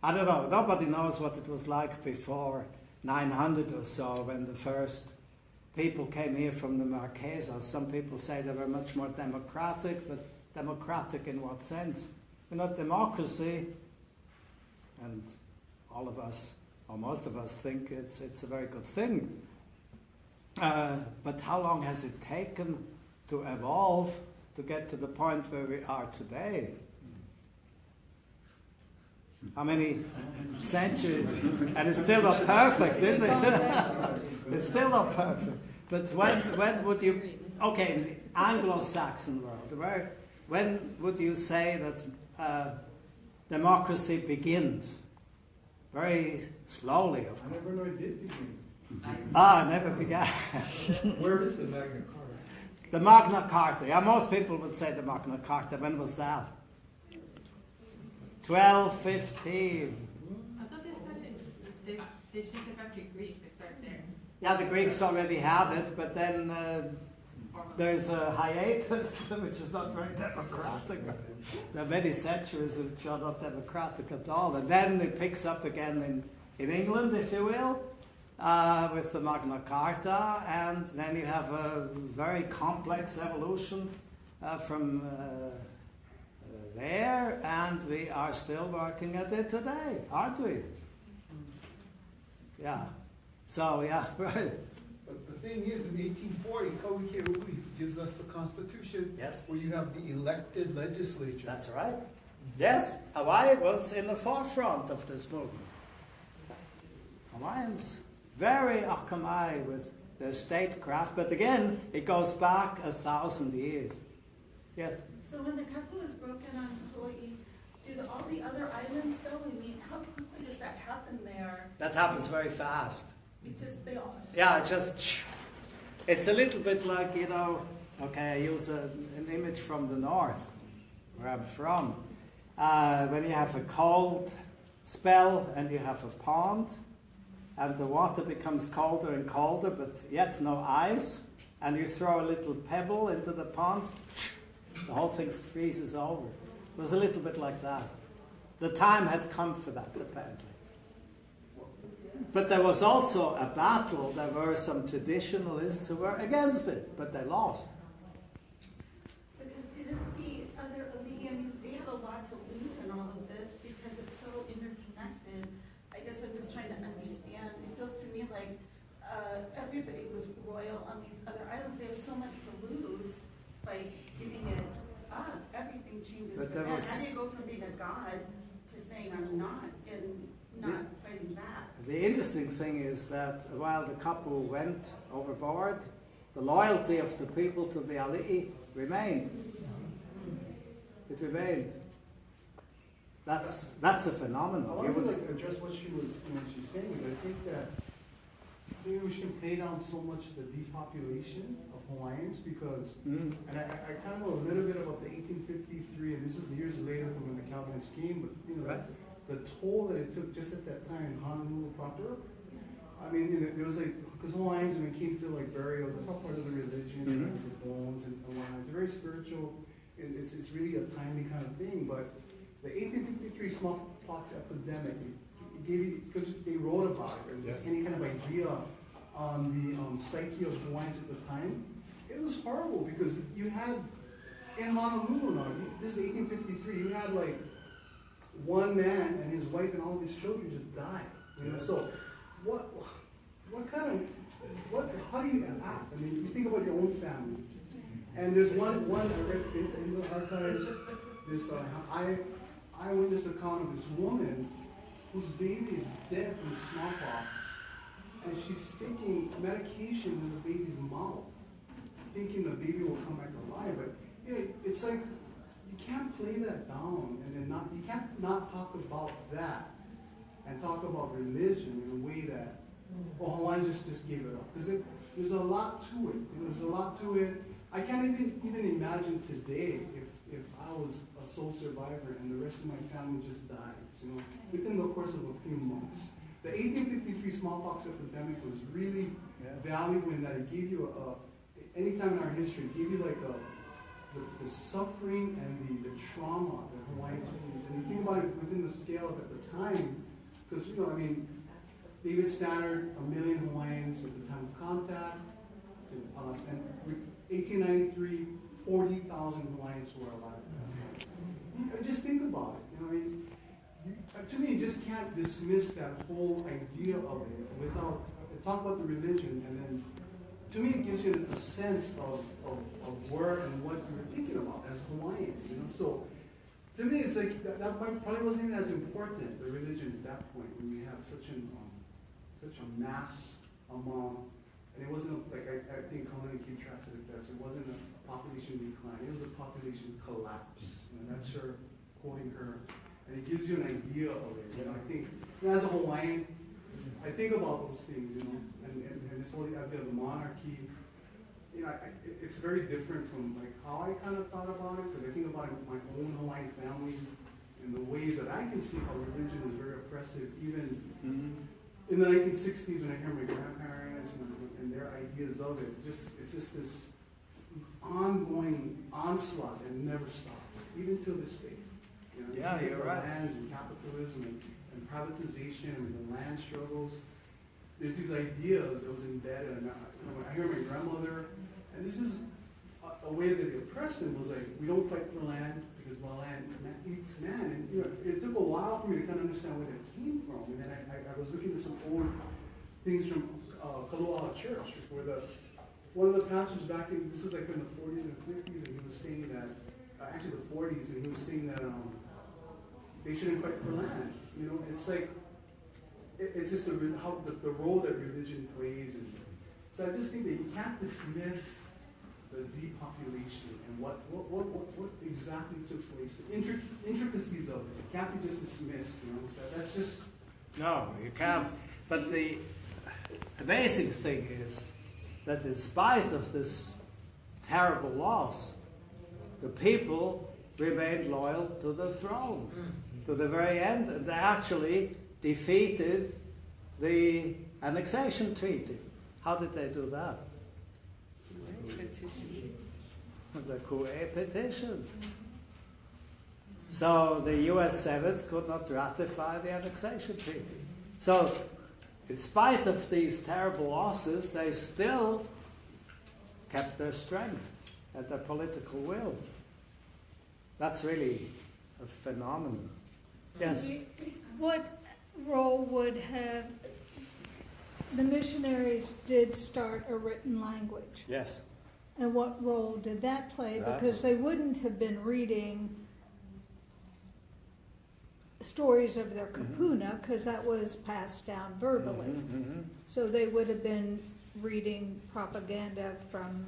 I don't know. Nobody knows what it was like before 900 or so, when the first people came here from the Marquesas. Some people say they were much more democratic, but democratic in what sense? You know, democracy, and all of us, or most of us, think it's a very good thing. But how long has it taken to evolve to get to the point where we are today? How many centuries? And it's still not perfect, is it? It's still not perfect. But when would you... Okay, in the Anglo-Saxon world, when would you say that democracy begins? Very slowly, of I course. never know it did begin. Ah, never began. Where is the Magna Carta? The Magna Carta. Yeah, most people would say the Magna Carta. When was that? 1215. I thought they started, they changed it back to Greece, they start there. Yeah, the Greeks already had it, but then there's a hiatus, which is not very democratic. There are many centuries which are not democratic at all. And then it picks up again in England, if you will, with the Magna Carta, and then you have a very complex evolution from there, and we are still working at it today, aren't we? Yeah. So, yeah, right. But the thing is, in 1840, Kauai gives us the Constitution. Yes. Where you have the elected legislature. That's right. Yes, Hawaii was in the forefront of this movement. Hawaiians, very akamai with their statecraft, but again, it goes back 1,000 years. Yes? So when the kapu is broken on Hawaii, do all the other islands though? I mean, how quickly does that happen there? That happens very fast. They all... Yeah, it's a little bit like, you know, okay, I use an image from the north, where I'm from. When you have a cold spell and you have a pond, and the water becomes colder and colder, but yet no ice, and you throw a little pebble into the pond, the whole thing freezes over. It was a little bit like that. The time had come for that, apparently. But there was also a battle. There were some traditionalists who were against it, but they lost. Because didn't the other Alii, I mean, they had a lot to lose in all of this because it's so interconnected. I guess I'm just trying to understand. It feels to me like everybody was royal on these other islands. They have so much to lose by giving it up. Everything changes But for there them. was- How do you go from being a god to saying I'm not and not fighting back? The interesting thing is that while the couple went overboard, the loyalty of the people to the Alii remained. It remained. That's a phenomenon. I want to like address what she was, she's saying. I think that maybe we shouldn't play down so much the depopulation of Hawaiians because, and I kind of know a little bit about the 1853, and this is years later from when the Calvinist came, but Right. the toll that it took just at that time in Honolulu proper. I mean, it was like, because Hawaiians, when it came to like burials, that's all part of the religion, the bones and whatnot. It's very spiritual. It's really a timely kind of thing. But the 1853 smallpox epidemic, it gave you, because they wrote about it, or just any kind of idea on the psyche of Hawaiians at the time, it was horrible because you had, in Honolulu now, this is 1853, you had like one man and his wife and all of his children just died. So what kind of, how do you act? I mean, you think about your own family. And there's one I read in the archives, this eyewitness account of this woman whose baby is dead from the smallpox. And she's sticking medication in the baby's mouth, thinking the baby will come back alive. But it's like, you can't play that down and then you can't not talk about that and talk about religion in a way that, well, Hawaiians just gave it up. Because there's a lot to it. There's a lot to it. I can't even imagine today if I was a sole survivor and the rest of my family just dies, within the course of a few months. The 1853 smallpox epidemic was really valuable in that it gave you any time in our history, it gave you like the suffering and the trauma that Hawaiians faced. And you think about it within the scale of at the time, because, David Stannard, 1 million Hawaiians at the time of contact, and 1893, 40,000 Hawaiians were alive. Just think about it. To me, you just can't dismiss that whole idea of it without talk about the religion, and then to me, it gives you a sense of where and what you were thinking about as Hawaiians. So to me, it's like that probably wasn't even as important, the religion at that point, when we have such a mass amount. And it wasn't like, I think Colin and Keith said it best, it wasn't a population decline, it was a population collapse. And that's her, quoting her. And it gives you an idea of it. I think, as a Hawaiian, I think about those things, and this whole idea of the monarchy, it's very different from like how I kind of thought about it, because I think about it with my own Hawaiian family and the ways that I can see how religion is very oppressive, even in the 1960s when I hear my grandparents and their ideas of it. It's just this ongoing onslaught that never stops, even to this day. You're right. Lands and capitalism and privatization and the land struggles. There's these ideas that was embedded. And I hear my grandmother, and this is a way that they oppressed them, was like, we don't fight for land because the land eats man. And it took a while for me to kind of understand where that came from. And then I was looking at some old things from Kaloa Church, where one of the pastors back in, this is like in the 40s and 50s, and he was saying that, actually the 40s, and he was saying that they shouldn't fight for land. It's like, it's just how the role that religion plays. And so I just think that you can't dismiss the depopulation and what exactly took place, the intricacies of this. It can't be just dismissed. So that's just... No, you can't. But the amazing thing is that in spite of this terrible loss, the people remained loyal to the throne to the very end. And they actually defeated the annexation treaty. How did they do that? The Coué petitions. So the US Senate could not ratify the annexation treaty. So in spite of these terrible losses, they still kept their strength and their political will. That's really a phenomenon. Yes? What role would have the missionaries did start a written language? Yes. And what role did that play? Because they wouldn't have been reading stories of their kapuna, because that was passed down verbally. So they would have been reading propaganda from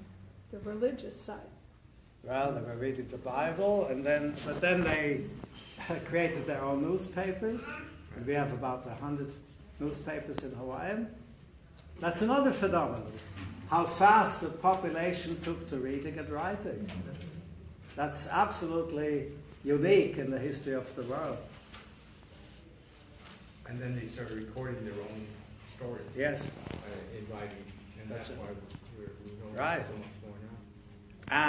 the religious side. Well, they were reading the Bible, but then they created their own newspapers. And we have about 100 newspapers in Hawaiian. That's another phenomenon. How fast the population took to reading and writing. That's absolutely unique in the history of the world. And then they started recording their own stories. Yes. In writing, and that's why we know Right. so much more now.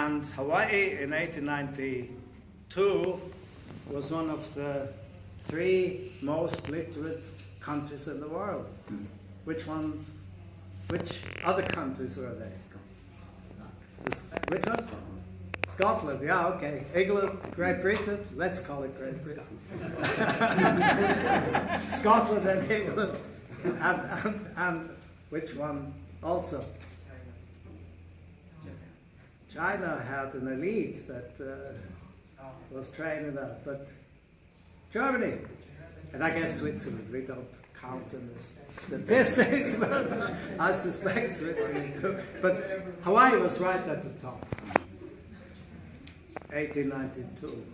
And Hawaii in 1892 was one of the 3 most literate countries in the world. Which other countries were they? Which one? Scotland, yeah, okay. England, Great Britain, let's call it Great Britain. Scotland and England. And which one also? China had an elite that was training that, but Germany, and I guess Switzerland, we don't count in the statistics, but I suspect Switzerland too. But Hawaii was right at the top, 1892.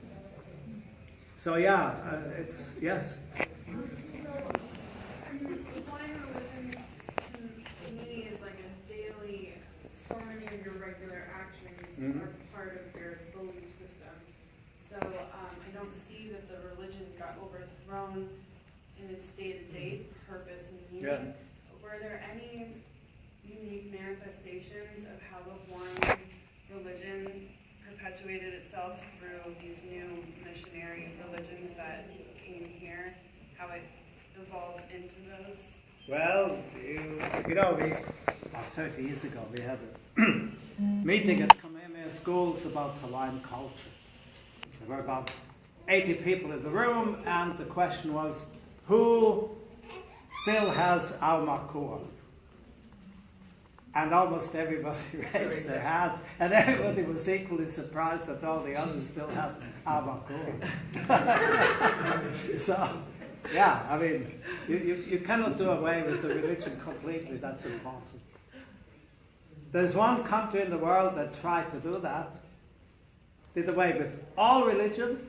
So yeah, it's, yes. Are part of your belief system. So I don't see that the religion got overthrown in its day-to-day purpose and meaning. Yeah. Were there any unique manifestations of how the Hawaiian religion perpetuated itself through these new missionary religions that came here? How it evolved into those? Well, you know, about 30 years ago, we had a meeting at Kamehameha schools about Hawaiian culture. There were about 80 people in the room, and the question was, who still has au makua? And almost everybody raised their hands, and everybody was equally surprised that all the others still had au makua. So, yeah, I mean, you cannot do away with the religion completely. That's impossible. There's one country in the world that tried to do that, did away with all religion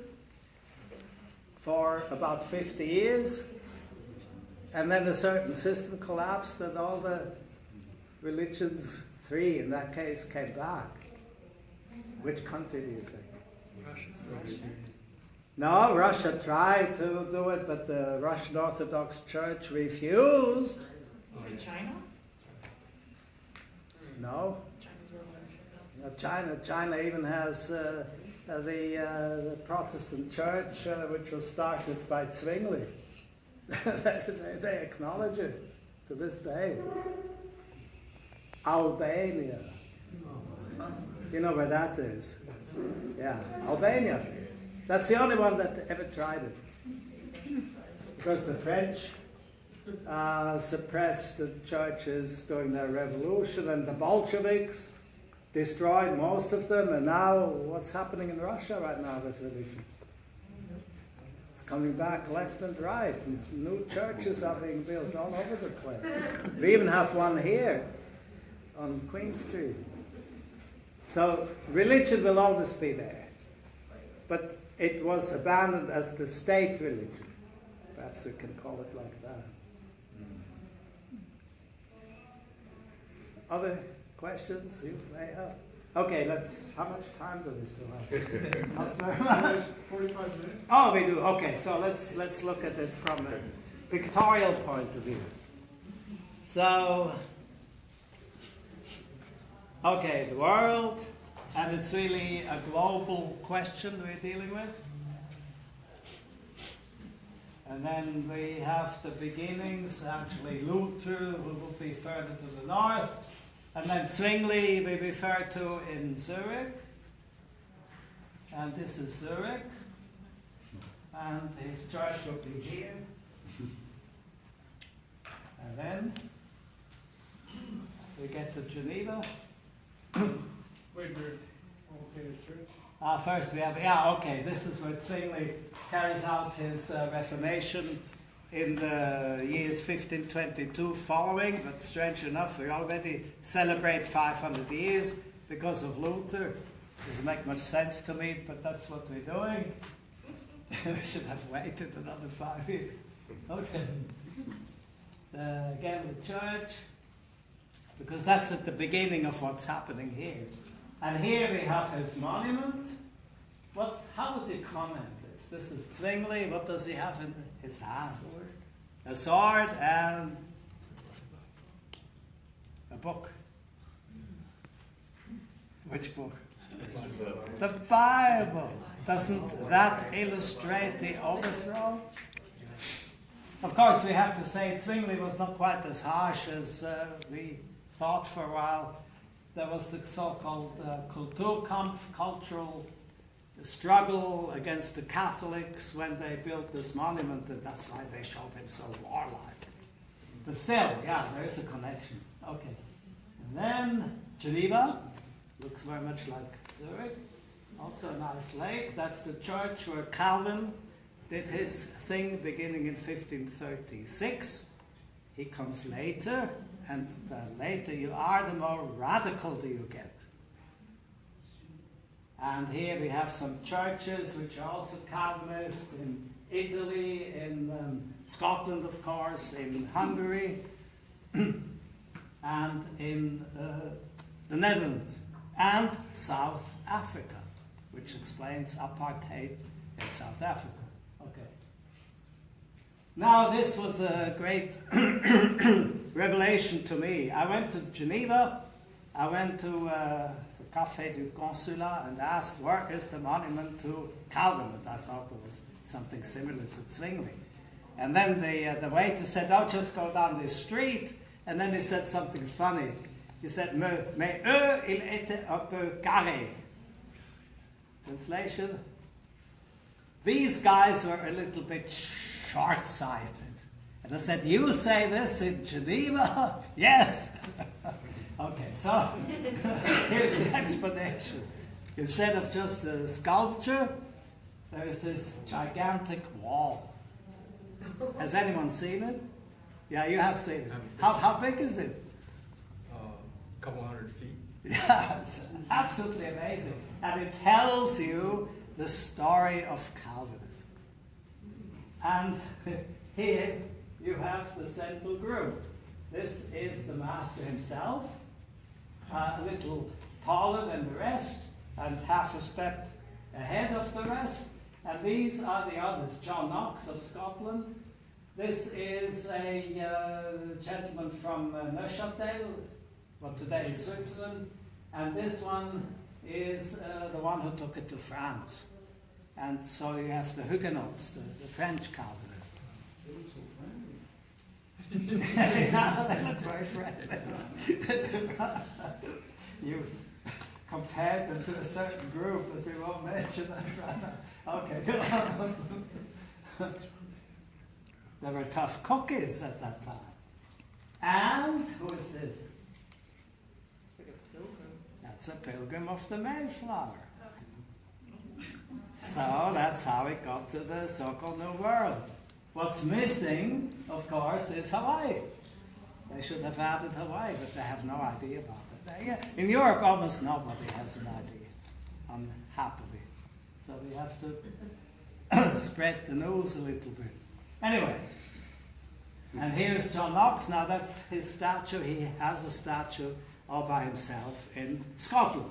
for about 50 years, and then a certain system collapsed and all the religions, 3 in that case, came back. Which country do you think? Russia. No, Russia tried to do it, but the Russian Orthodox Church refused. Is it China? No. China even has the Protestant Church, which was started by Zwingli. they acknowledge it to this day. Albania. You know where that is? Yeah, Albania. That's the only one that ever tried it. Because the French suppressed the churches during their revolution, and the Bolsheviks destroyed most of them, and now what's happening in Russia right now with religion? It's coming back left and right, and new churches are being built all over the place. We even have one here on Queen Street. So religion will always be there, but it was abandoned as the state religion. Perhaps we can call it like that. Other questions you may have? Okay, how much time do we still have? Not very much. 45 minutes. Oh, we do. Okay, so let's look at it from a pictorial point of view. So, okay, the world, and it's really a global question we're dealing with. And then we have the beginnings, actually Luther, who will be further to the north. And then Zwingli we refer to in Zurich. And this is Zurich. And his church will be here. And then we get to Geneva. Wait, okay, the church? First we have, this is where Zwingli carries out his Reformation in the years 1522 following, but strange enough, we already celebrate 500 years because of Luther. Doesn't make much sense to me, but that's what we're doing. We should have waited another 5 years. Okay. Again, the church, because that's at the beginning of what's happening here. And here we have his monument. How would you comment this? This is Zwingli. What does he have in his hand? A sword and a book. Which book? The Bible. Doesn't that illustrate the overthrow? Of course, we have to say Zwingli was not quite as harsh as we thought for a while. There was the so-called Kulturkampf, cultural struggle against the Catholics when they built this monument, and that's why they showed him so warlike. But still, yeah, there is a connection. Okay. And then Geneva, looks very much like Zurich. Also a nice lake. That's the church where Calvin did his thing beginning in 1536. He comes later, and the later you are, the more radical do you get. And here we have some churches which are also Calvinist in Italy, in Scotland, of course, in Hungary, and in the Netherlands, and South Africa, which explains apartheid in South Africa. Okay. Now, this was a great revelation to me. I went to Geneva. I went to the Café du Consulat and asked, where is the monument to Calvin? And I thought there was something similar to Zwingli. And then the waiter said, oh, just go down this street. And then he said something funny. He said, mais eux, ils étaient un peu carrés. Translation, these guys were a little bit short-sighted. And I said, you say this in Geneva? Yes. Okay, so here's the explanation. Instead of just a sculpture, there is this gigantic wall. Has anyone seen it? Yeah, you have seen it. How big is it? A couple 100 feet. Yeah, it's absolutely amazing. And it tells you the story of Calvinism. And here you have the central group. This is the master himself, a little taller than the rest, and half a step ahead of the rest. And these are the others. John Knox of Scotland. This is a gentleman from Neuchâtel, what today is Switzerland. And this one is the one who took it to France. And so you have the Huguenots, the French Calvinists. They look so friendly. Yeah, they look very friendly. You compared them to a certain group that we won't mention that. Okay, go on. There were tough cookies at that time. And who is this? That's a pilgrim of the Mayflower. So that's how it got to the so-called New World. What's missing, of course, is Hawaii. They should have added Hawaii, but they have no idea about it. In Europe, almost nobody has an idea, unhappily. So we have to spread the news a little bit. Anyway, and here's John Knox. Now that's his statue. He has a statue all by himself in Scotland.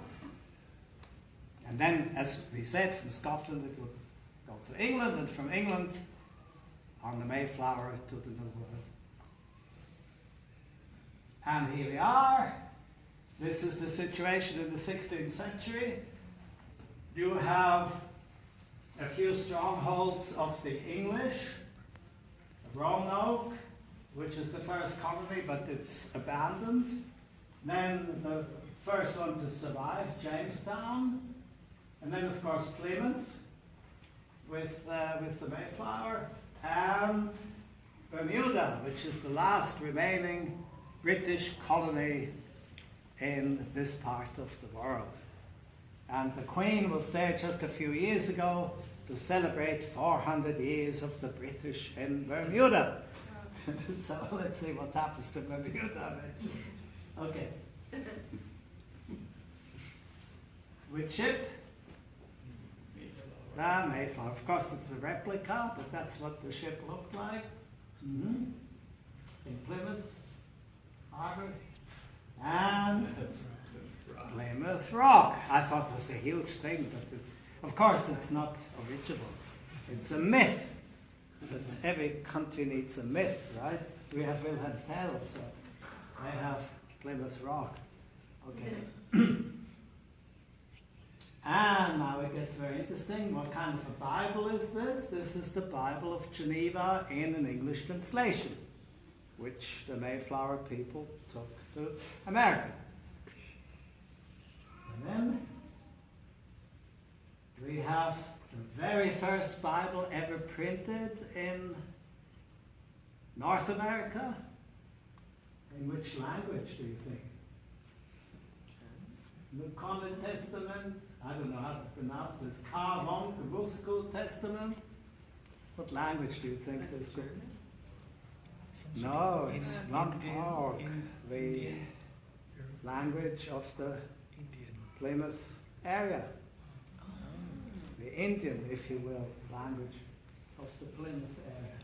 And then, as we said, from Scotland it would go to England, and from England on the Mayflower to the New World. And here we are. This is the situation in the 16th century. You have a few strongholds of the English. Roanoke, which is the first colony, but it's abandoned. Then the first one to survive, Jamestown. And then, of course, Plymouth with the Mayflower. And Bermuda, which is the last remaining British colony in this part of the world. And the Queen was there just a few years ago to celebrate 400 years of the British in Bermuda. So let's see what happens to Bermuda. Okay. Which ship? The Mayflower. Of course, it's a replica, but that's what the ship looked like. In Plymouth Harbor. And Plymouth Rock. I thought it was a huge thing, but of course it's not original. It's a myth. But every country needs a myth, right? We have Wilhelm Tell, so I have Plymouth Rock. Okay. And now it gets very interesting. What kind of a Bible is this? This is the Bible of Geneva in an English translation, which the Mayflower people took to America. And then we have the very first Bible ever printed in North America. In which language do you think? New Common Testament. I don't know how to pronounce this. Ka-Hong, the Rusko Testament. What language do you think this is? No, it's not Org, the language of the Plymouth area. The Indian, if you will, language of the Plymouth area.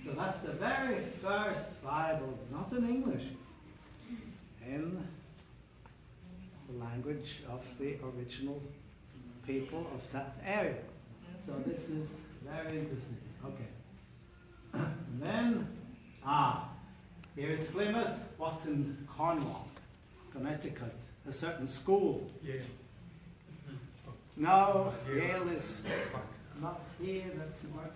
So that's the very first Bible, not in English, in the language of the original people of that area. So this is very interesting. Okay. And then, here's Plymouth. What's in Cornwall, Connecticut? A certain school. Yeah. No, Yale is not here. That's more to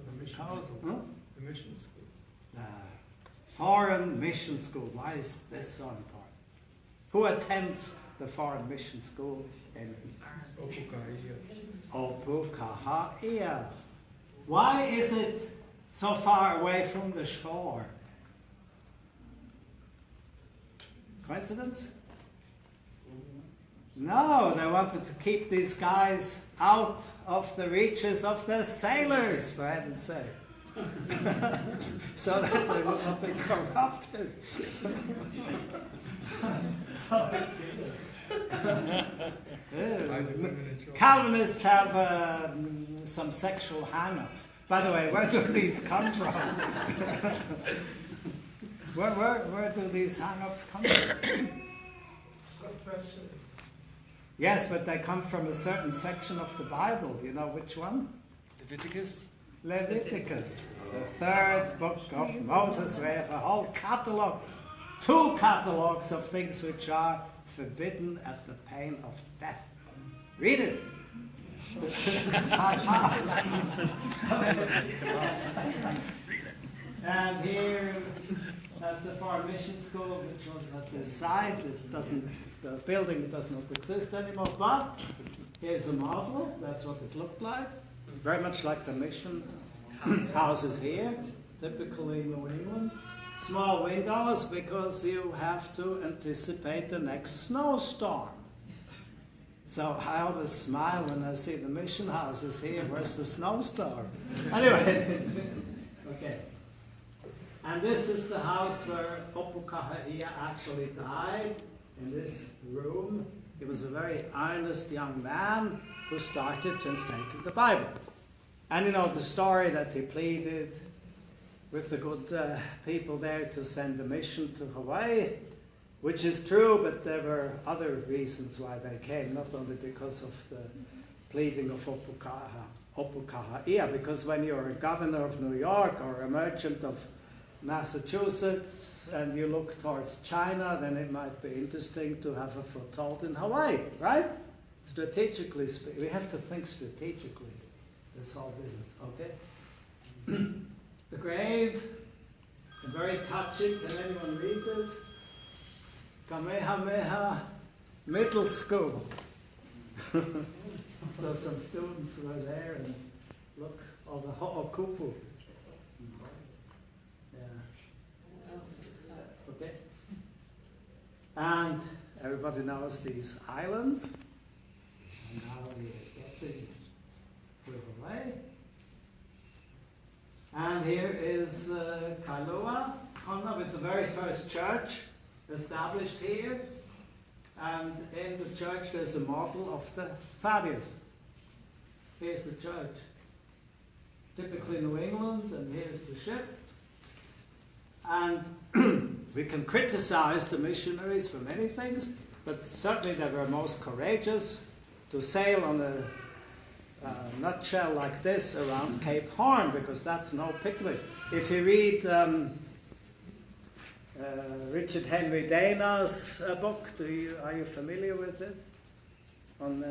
The mission How- school. huh? The mission school. Foreign mission school. Why is this so important? Who attends the foreign mission school in Opukahia? Why is it so far away from the shore? Coincidence? No, they wanted to keep these guys out of the reaches of the sailors, for heaven's sake. So that they would not be corrupted. So it's Calvinists have some sexual hang-ups. By the way, where do these come from? where do these hang-ups come from? Suppression. Yes, but they come from a certain section of the Bible. Do you know which one? Leviticus? Leviticus, the third book of Moses. We have a whole catalogue, 2 catalogues of things which are forbidden at the pain of death. Read it. And here, that's a foreign mission school, which was at this site. The building does not exist anymore, but here's a model. That's what it looked like. Very much like the mission houses here, typically in New England. Small windows because you have to anticipate the next snowstorm. So I always smile when I see the mission houses here. Where's the snowstorm? Anyway, okay. And this is the house where Opukahia actually died, in this room. He was a very earnest young man who started translating the Bible. And you know the story that he pleaded with the good people there to send a mission to Hawaii, which is true, but there were other reasons why they came, not only because of the pleading of Opukahia, because when you're a governor of New York or a merchant of Massachusetts and you look towards China, then it might be interesting to have a foothold in Hawaii, right? Strategically, we have to think strategically, this whole business, okay? The grave, very touching. Can anyone read this? Kamehameha Middle School. So some students were there and look, all the ho'okupu. Okay. And everybody knows these islands. And now we are getting to Hawaii. And here is Kailua, Kona, with the very first church established here. And in the church there's a model of the Thaddeus. Here's the church. Typically New England, and here's the ship. And we can criticize the missionaries for many things, but certainly they were most courageous to sail on a nutshell like this around Cape Horn, because that's no picnic. If you read Richard Henry Dana's book, are you familiar with it? On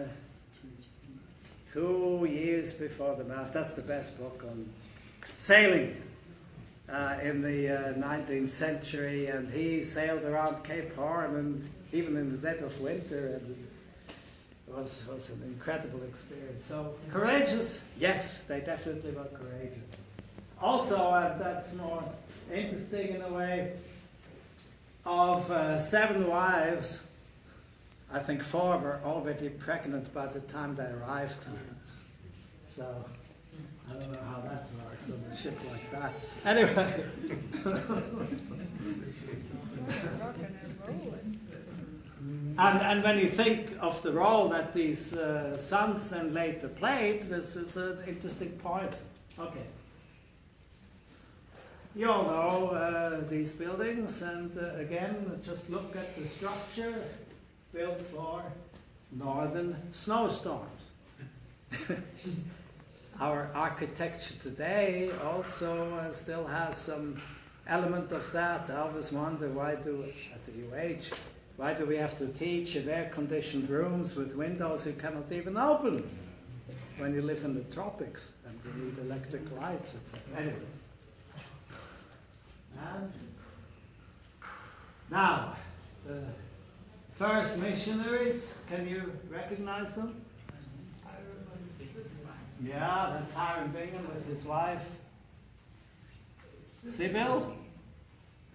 2 years before the Mass. That's the best book on sailing in the 19th century, and he sailed around Cape Horn, and even in the dead of winter, and it was an incredible experience. So courageous, yes, they definitely were courageous. Also, that's more interesting in a way, of 7 wives, I think 4 were already pregnant by the time they arrived. So I don't know how that works on a ship like that. Anyway. And when you think of the role that these sons then later played, this is an interesting point. Okay. You all know these buildings, and again, just look at the structure built for northern snowstorms. Our architecture today also still has some element of that. I always wonder at the UH, why do we have to teach in air-conditioned rooms with windows you cannot even open when you live in the tropics and you need electric lights, etc. Anyway. And now, the first missionaries, can you recognize them? Yeah, that's Hiram Bingham with his wife, Sybil.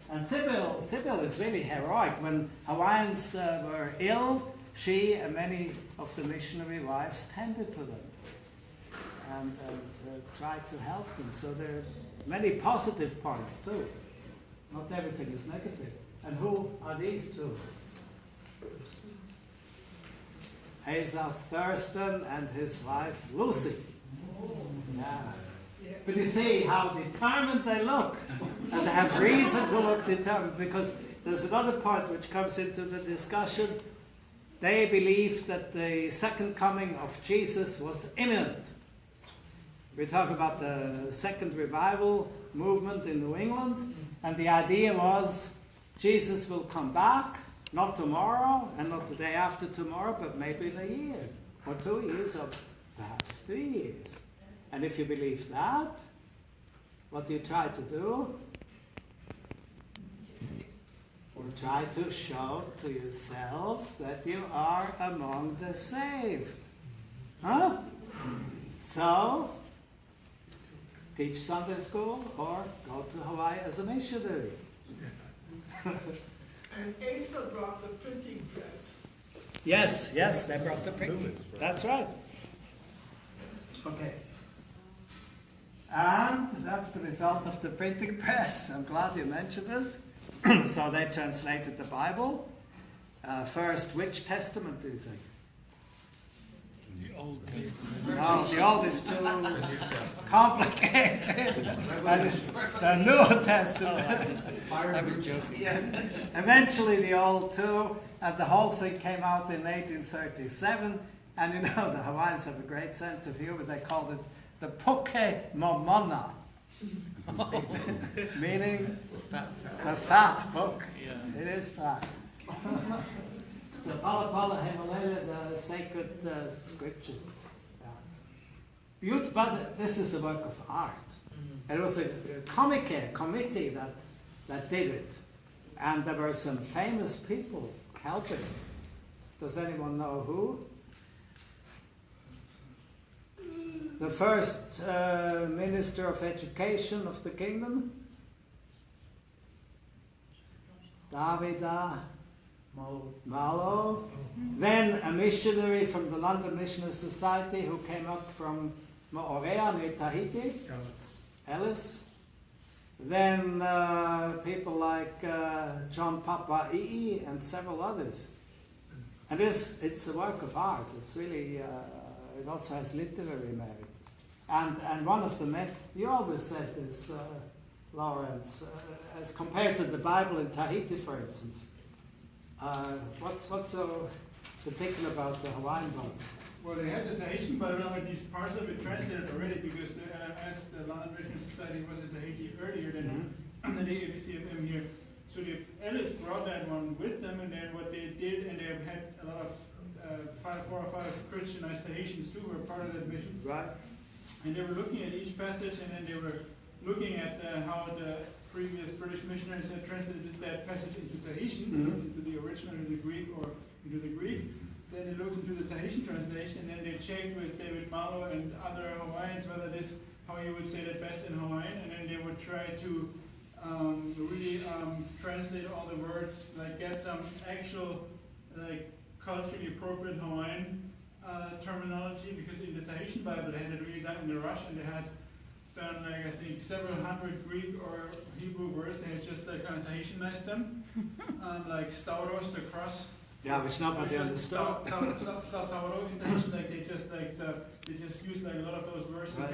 And Sybil is really heroic. When Hawaiians were ill, she and many of the missionary wives tended to them and tried to help them. So there are many positive points too. Not everything is negative. And who are these two? Asa Thurston and his wife Lucy. Yeah. But you see how determined they look. And they have reason to look determined, because there's another point which comes into the discussion. They believed that the second coming of Jesus was imminent. We talk about the second revival movement in New England, and the idea was Jesus will come back, not tomorrow and not the day after tomorrow, but maybe in a year or 2 years or perhaps 3 years. And if you believe that, what do you try to do? You try to show to yourselves that you are among the saved. Huh? So, teach Sunday school or go to Hawaii as a missionary. And Asa brought the printing press. Yes, they brought the printing. That's right. Okay. And that's the result of the printing press. I'm glad you mentioned this. So they translated the Bible. First, which testament do you think? The Old Testament. No, the Old is too complicated. The New Testament. I was joking. Yeah. Eventually the Old too, and the whole thing came out in 1837. And you know, the Hawaiians have a great sense of humor. They called it the Poke Momona, meaning the fat book. Yeah. It is fat. So Palapala Himalaya, the sacred scriptures. Yeah. Beautiful, but this is a work of art. It was a committee that did it. And there were some famous people helping. Does anyone know who? The first minister of education of the kingdom? Davida Maile. Then a missionary from the London Missionary Society who came up from Moorea near Tahiti. Ellis. Then people like John Papa'i and several others. And it's a work of art. It's really, it also has literary merit. And one of the you always said this, Lawrence, as compared to the Bible in Tahiti, for instance. What's so particular about the Hawaiian Bible? Well, they had the Tahitian Bible, and these parts of it translated already because as the London Mission Society was in Tahiti earlier than the ABCMM here. So the Ellis brought that one with them, and then what they did, and they have had a lot of 4 or 5 Christianized Tahitians too were part of that mission. Right. And they were looking at each passage, and then they were looking at how the previous British missionaries had translated that passage into Tahitian, into the original, into the Greek, or into the Greek. Then they looked into the Tahitian translation, and then they checked with David Maile and other Hawaiians whether this, how you would say that best in Hawaiian, and then they would try to really translate all the words, like get some actual, like culturally appropriate Hawaiian terminology, because in the Tahitian Bible they had it really done in a rush, and they had done like I think several hundred Greek or Hebrew words. They had just kind of Tahitianized them, like stauros, the cross. Yeah, which nobody understood. Tauro in Tahitian, like they just used like a lot of those words and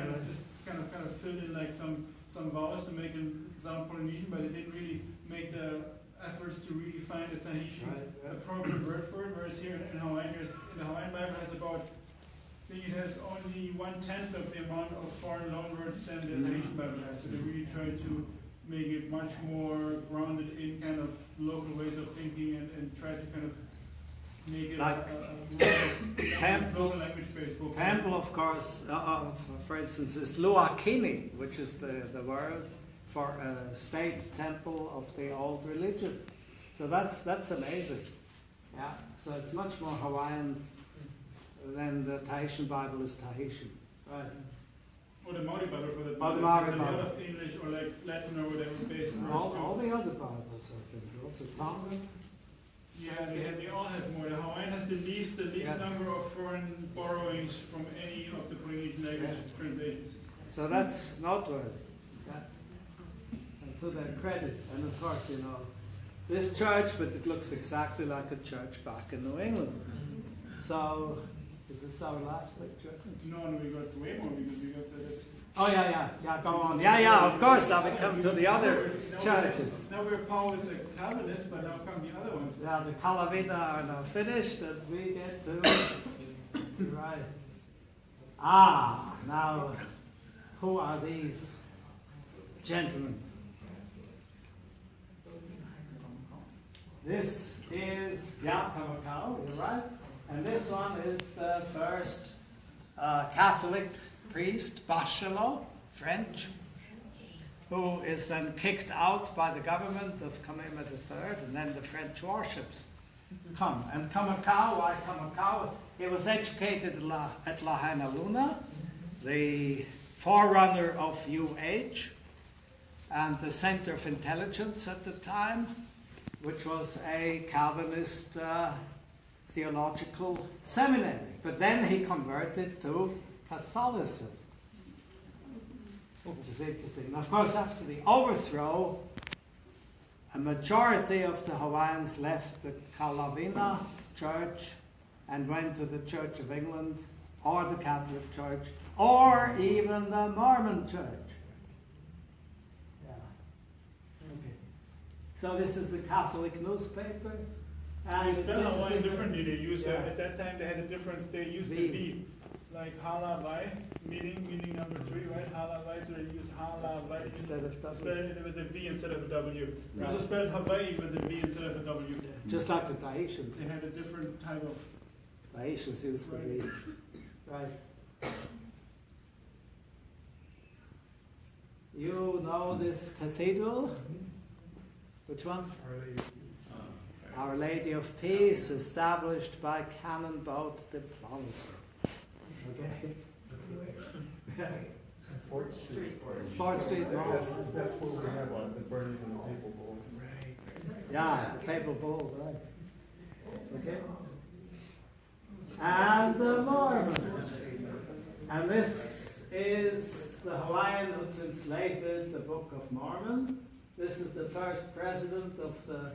kind of filled in like some vowels to make it sound Polynesian, but they didn't really make the efforts to really find a Tahitian appropriate word for it. Whereas here in Hawaiian, the Hawaiian Bible has about, I think it has only 1/10 of the amount of foreign loanwords than the Tahitian Bible has. So they really try to make it much more grounded in kind of local ways of thinking and try to kind of make it like local language-based book. Temple, of course, for instance, is Luakini, which is the word for a state temple of the old religion. So that's amazing. Yeah. So it's much more Hawaiian than the Tahitian Bible is Tahitian. Right. Or the Maori Bible for the Maori Bible. A lot of English or like Latin or whatever based. All the other Bibles, I think. Also Tongan. Yeah, they all have more. The Hawaiian has the least number of foreign borrowings from any of the Polynesian language translations. So that's noteworthy. And to their credit. And of course, this church, but it looks exactly like a church back in New England. So, is this our last lecture? No, we got way more because we got this. Oh, yeah, go on. Yeah, of course, now we come to the other churches. Now we're Paul with the Calvinists, but now come the other ones. Yeah, the Calavina are now finished, and we get to... right. Now, who are these gentlemen? This is Kamakau, you're right. And this one is the first Catholic priest, Bachelot, French, who is then kicked out by the government of Kamehameha III, and then the French warships come. And Kamakau, why Kamakau? He was educated at Lahaina Luna, the forerunner of UH, and the Center of Intelligence at the time, which was a Calvinist theological seminary. But then he converted to Catholicism, which is interesting. And of course, after the overthrow, a majority of the Hawaiians left the Kalavina Church and went to the Church of England, or the Catholic Church, or even the Mormon Church. Yeah. Okay. So this is a Catholic newspaper. And they spell Hawaiian differently. They use at that time they had a difference. They used the V, like Halavai, meaning number 3, right? Halavai, so they use Halavai instead of W. Spelled it with a V instead of a W. They also spelled Hawaii with a V instead of a W. Just like the Tahitians. They had a different type of. Tahitians used to be. Right. You know this cathedral? Which one? Our Lady of Peace, established by cannon boat diplomacy. Okay. 4th Street. 4th Street North. That's where we have the burning of the papal bull. Yeah, the papal bull, right. Okay. And the Mormons. And this is the Hawaiian who translated the Book of Mormon. This is the first president of the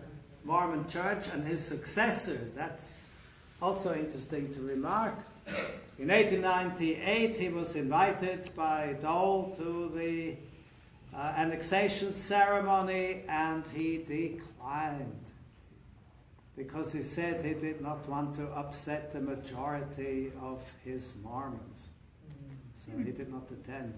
Mormon Church, and his successor, that's also interesting to remark. In 1898, he was invited by Dole to the annexation ceremony, and he declined because he said he did not want to upset the majority of his Mormons. So he did not attend.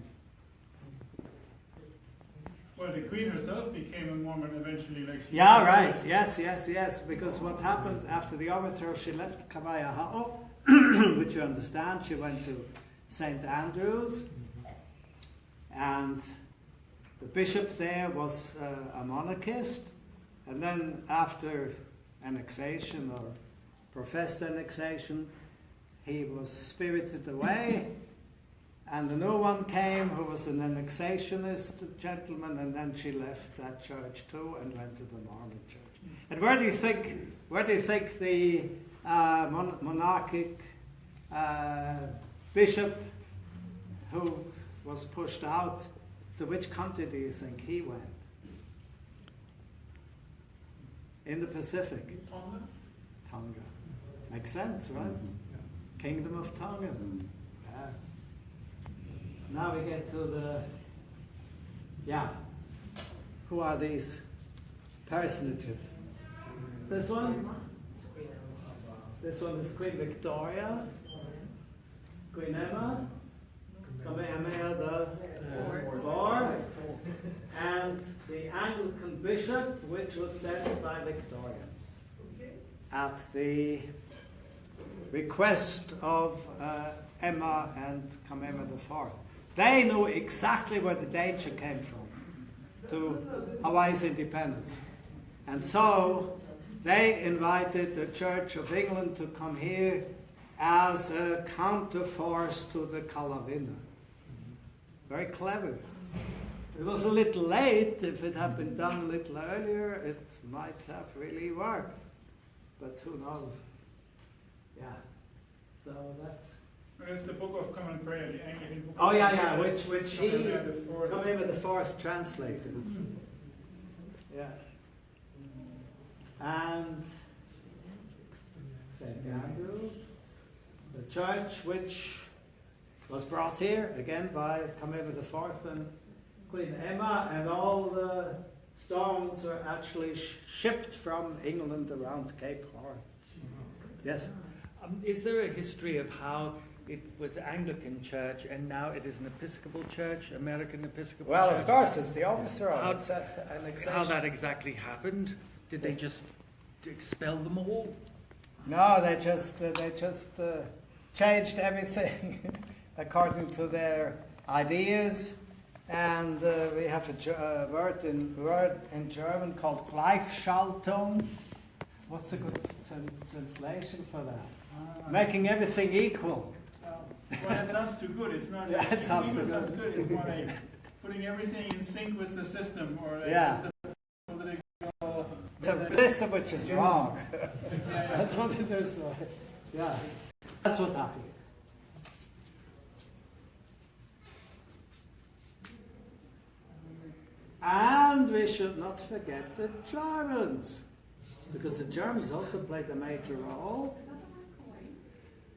Well, the Queen herself became a Mormon eventually, like she. Yeah, right. Yes. Because what happened after the overthrow, she left Kawaiahao, which you understand. She went to St. Andrews, and the bishop there was a monarchist. And then after annexation or professed annexation, he was spirited away. And the new one came who was an annexationist gentleman, and then she left that church too and went to the Mormon church. And where do you think the monarchic bishop who was pushed out, to which country do you think he went? In the Pacific. Tonga? Tonga. Makes sense, right? Kingdom of Tonga. Yeah. Now we get to the, who are these personages? This one? This one is Queen Victoria, Queen Emma, Kamehameha the Fourth, and the Anglican bishop, which was sent by Victoria at the request of Emma and Kamehameha the Fourth. They knew exactly where the danger came from to Hawaii's independence. And so they invited the Church of England to come here as a counterforce to the Kalavina. Very clever. It was a little late. If it had been done a little earlier, it might have really worked. But who knows? Yeah. So that's... It's the Book of Common Prayer, the Anglican Book. Oh yeah, which he, Kamehameha the Fourth translated. Yeah. And St. Andrews, the church which was brought here again by Kamehameha the Fourth and Queen Emma, and all the stones were actually shipped from England around Cape Horn. Yes. Is there a history of how it was Anglican church and now it is an Episcopal church, American Episcopal Well, church? of course, it's the overthrow. How, It's annexation. how that exactly happened? Did they just expel them all? No, they just changed everything according to their ideas, and we have a word in German called Gleichschaltung. What's a good translation for that? Making everything equal. Well, that sounds too good. It's not. Yeah, it sounds too sounds good. good. It's more like putting everything in sync with the system, or like Yeah. the political. The system which is wrong. That's what it is. Yeah, that's what happened. And we should not forget the Germans, because the Germans also played a major role.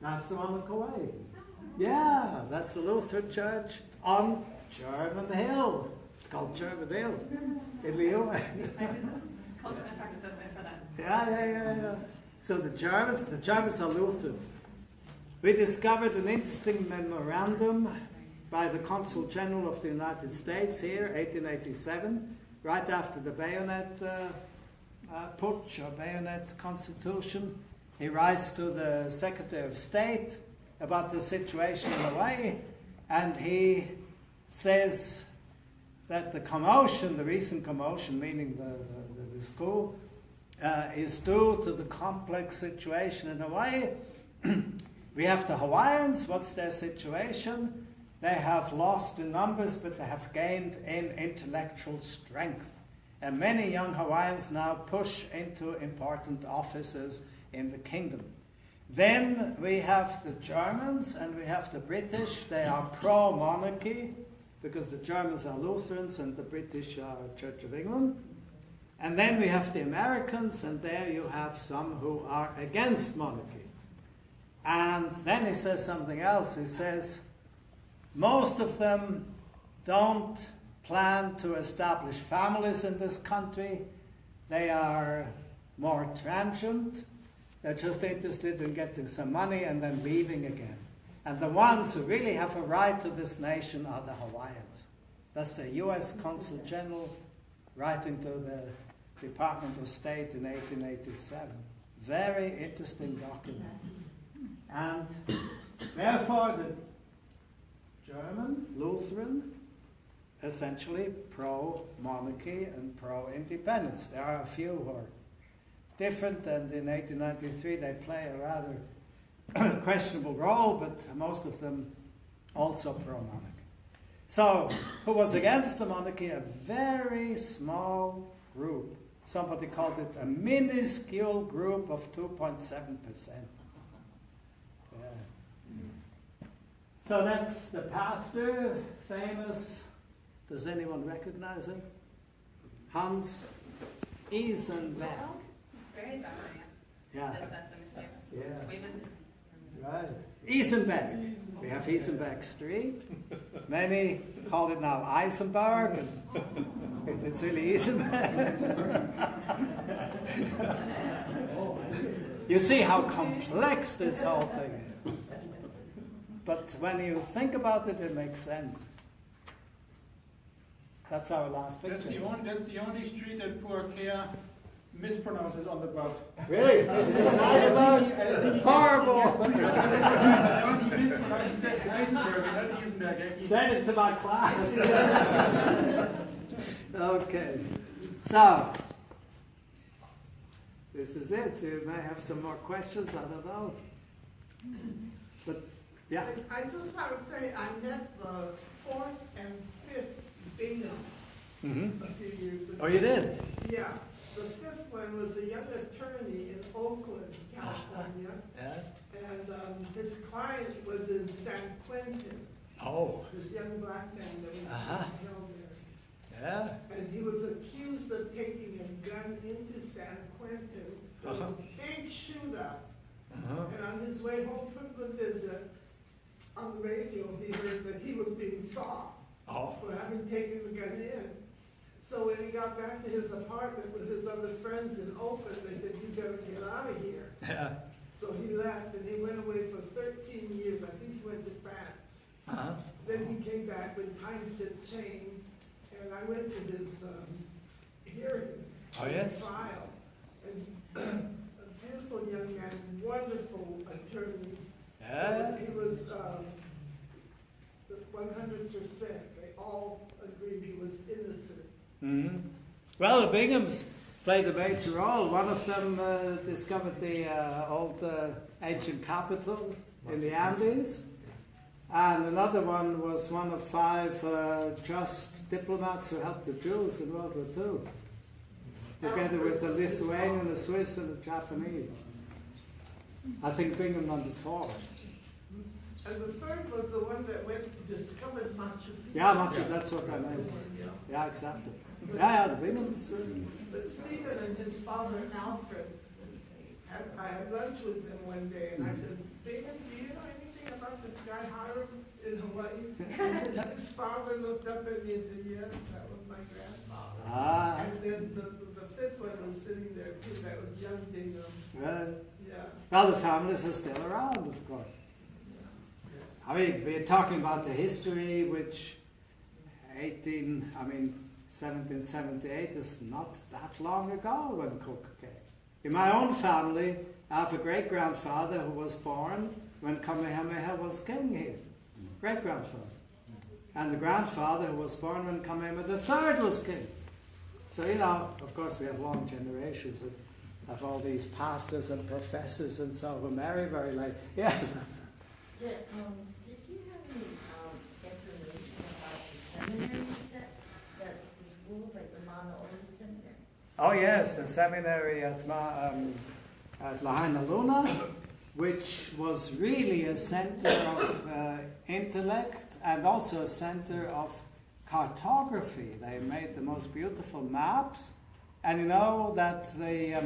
That's the one in Kauai. Yeah, that's the Lutheran church on German Hill. It's called German Hill in Leo. Yeah. So the Germans are Lutheran. We discovered an interesting memorandum by the Consul General of the United States here, 1887, right after the bayonet putsch or bayonet constitution. He writes to the Secretary of State about the situation in Hawaii, and he says that the commotion, the recent commotion, meaning the school, is due to the complex situation in Hawaii. We have the Hawaiians. What's their situation? They have lost in numbers, but they have gained in intellectual strength. And many young Hawaiians now push into important offices in the kingdom. Then we have the Germans and we have the British. They are pro-monarchy, because the Germans are Lutherans and the British are Church of England. And then we have the Americans, and there you have some who are against monarchy. And then he says something else. He says, most of them don't plan to establish families in this country. They are more transient. They're just interested in getting some money and then leaving again. And the ones who really have a right to this nation are the Hawaiians. That's the U.S. Consul General writing to the Department of State in 1887. Very interesting document. And therefore the German Lutheran, essentially pro-monarchy and pro-independence. There are a few who are different, and in 1893 they play a rather questionable role, but most of them also pro-monarchy. So, who was against the monarchy? A very small group. Somebody called it a minuscule group of 2.7%. So that's the pastor, famous. Does anyone recognize him? Hans Eisenberg. Very bad. Yeah. That's a mistake. Yeah. We visited. Right. Eisenberg. We have Eisenberg Street. Many call it now Eisenberg, and it's really Eisenberg. You see how complex this whole thing is. But when you think about it, it makes sense. That's our last picture. That's the only street that poor Kea mispronounces on the bus. Really? This is Eisenberg? Horrible! Send it to my class. Okay. So, this is it. You may have some more questions, I don't know. But, yeah. I just want to say I met the 4th and 5th Bingham a few years ago. Oh, you did? Yeah. The 5th one was a young attorney in Oakland, California. And his client was in San Quentin. Oh. This young black man that was held there. Yeah. And he was accused of taking a gun into San Quentin. There was a big shootout. And on his way home from the visit, on the radio, he heard that he was being sought for having taken the gun in. So when he got back to his apartment with his other friends in Oakland, they said, "You better get out of here." Yeah. So he left, and he went away for 13 years. I think he went to France. Then he came back when times had changed, and I went to his hearing, his trial. And a beautiful young man, wonderful attorneys. Yeah. He was 100%. They all agreed he was innocent. Well, the Binghams played a major role. One of them discovered the old ancient capital in the Andes. And another one was one of 5 just diplomats who helped the Jews in World War II, together with a Lithuanian, a Swiss, and a Japanese. I think Bingham number 4. And the third was the one that discovered Machu Picchu. Yeah, Machu, that's what I meant. Yeah, exactly. Yeah, the Binghams. But Stephen and his father, Alfred, I had lunch with them one day, and I said, "Bingham, do you know anything about this guy Hiram in Hawaii?" His father looked up at me and said, "Yes, that was my grandfather." And then the 5th one was sitting there too. That was young Bingham. Yeah. Well, the families are still around, of course. I mean, we're talking about the history, which 1778 is not that long ago when Cook came. In my own family, I have a great-grandfather who was born when Kamehameha was king here. Great-grandfather. And the grandfather who was born when Kamehameha III was king. So, of course we have long generations of all these pastors and professors and so who marry very late. Yes? Did you have any information about the seminaries that the school, like the Maile Seminary? Oh yes, the seminary at Lahaina Luna, which was really a center of intellect and also a center of cartography. They made the most beautiful maps, and you know that the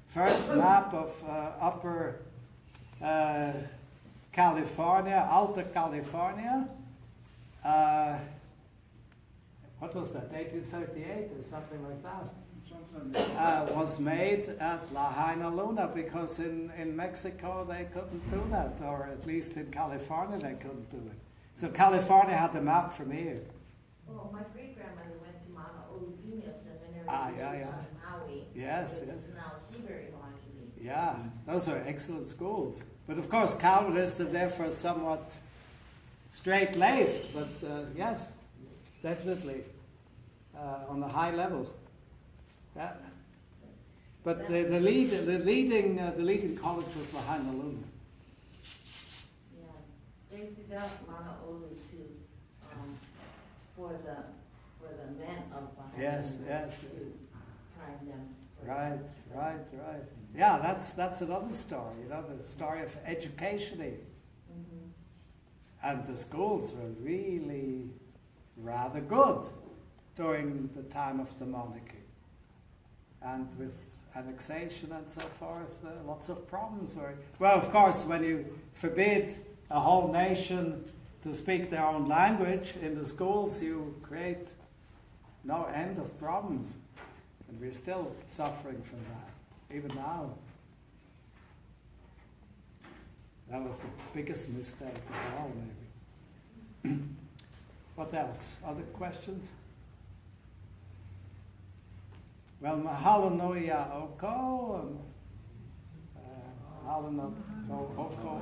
first map of upper California, Alta California. What was that, 1838 or something like that? Was made at Lahaina Luna because in Mexico they couldn't do that, or at least in California they couldn't do it. So California had the map from here. Well, my great-grandmother went to Maile Seminary Yeah. in Maui. Yes, which yes. is now Seabury Laundry. Yeah, those were excellent schools. But of course, Calvinists are therefore somewhat straight-laced, but yes, definitely on a high level. Yeah. But the leading college was Lahaina Luna. Yeah, they developed Maile Olu to, for the men of Lahaina Yes, Luna yes. to prime them. for- Right. Yeah, that's another story, the story of education here. Mhm. And the schools were really rather good during the time of the monarchy. And with annexation and so forth, lots of problems were. Well, of course, when you forbid a whole nation to speak their own language in the schools, you create no end of problems. And we're still suffering from that, even now. That was the biggest mistake of all, maybe. What else? Other questions? Well, mahalo nui a oko, mahalo no oko,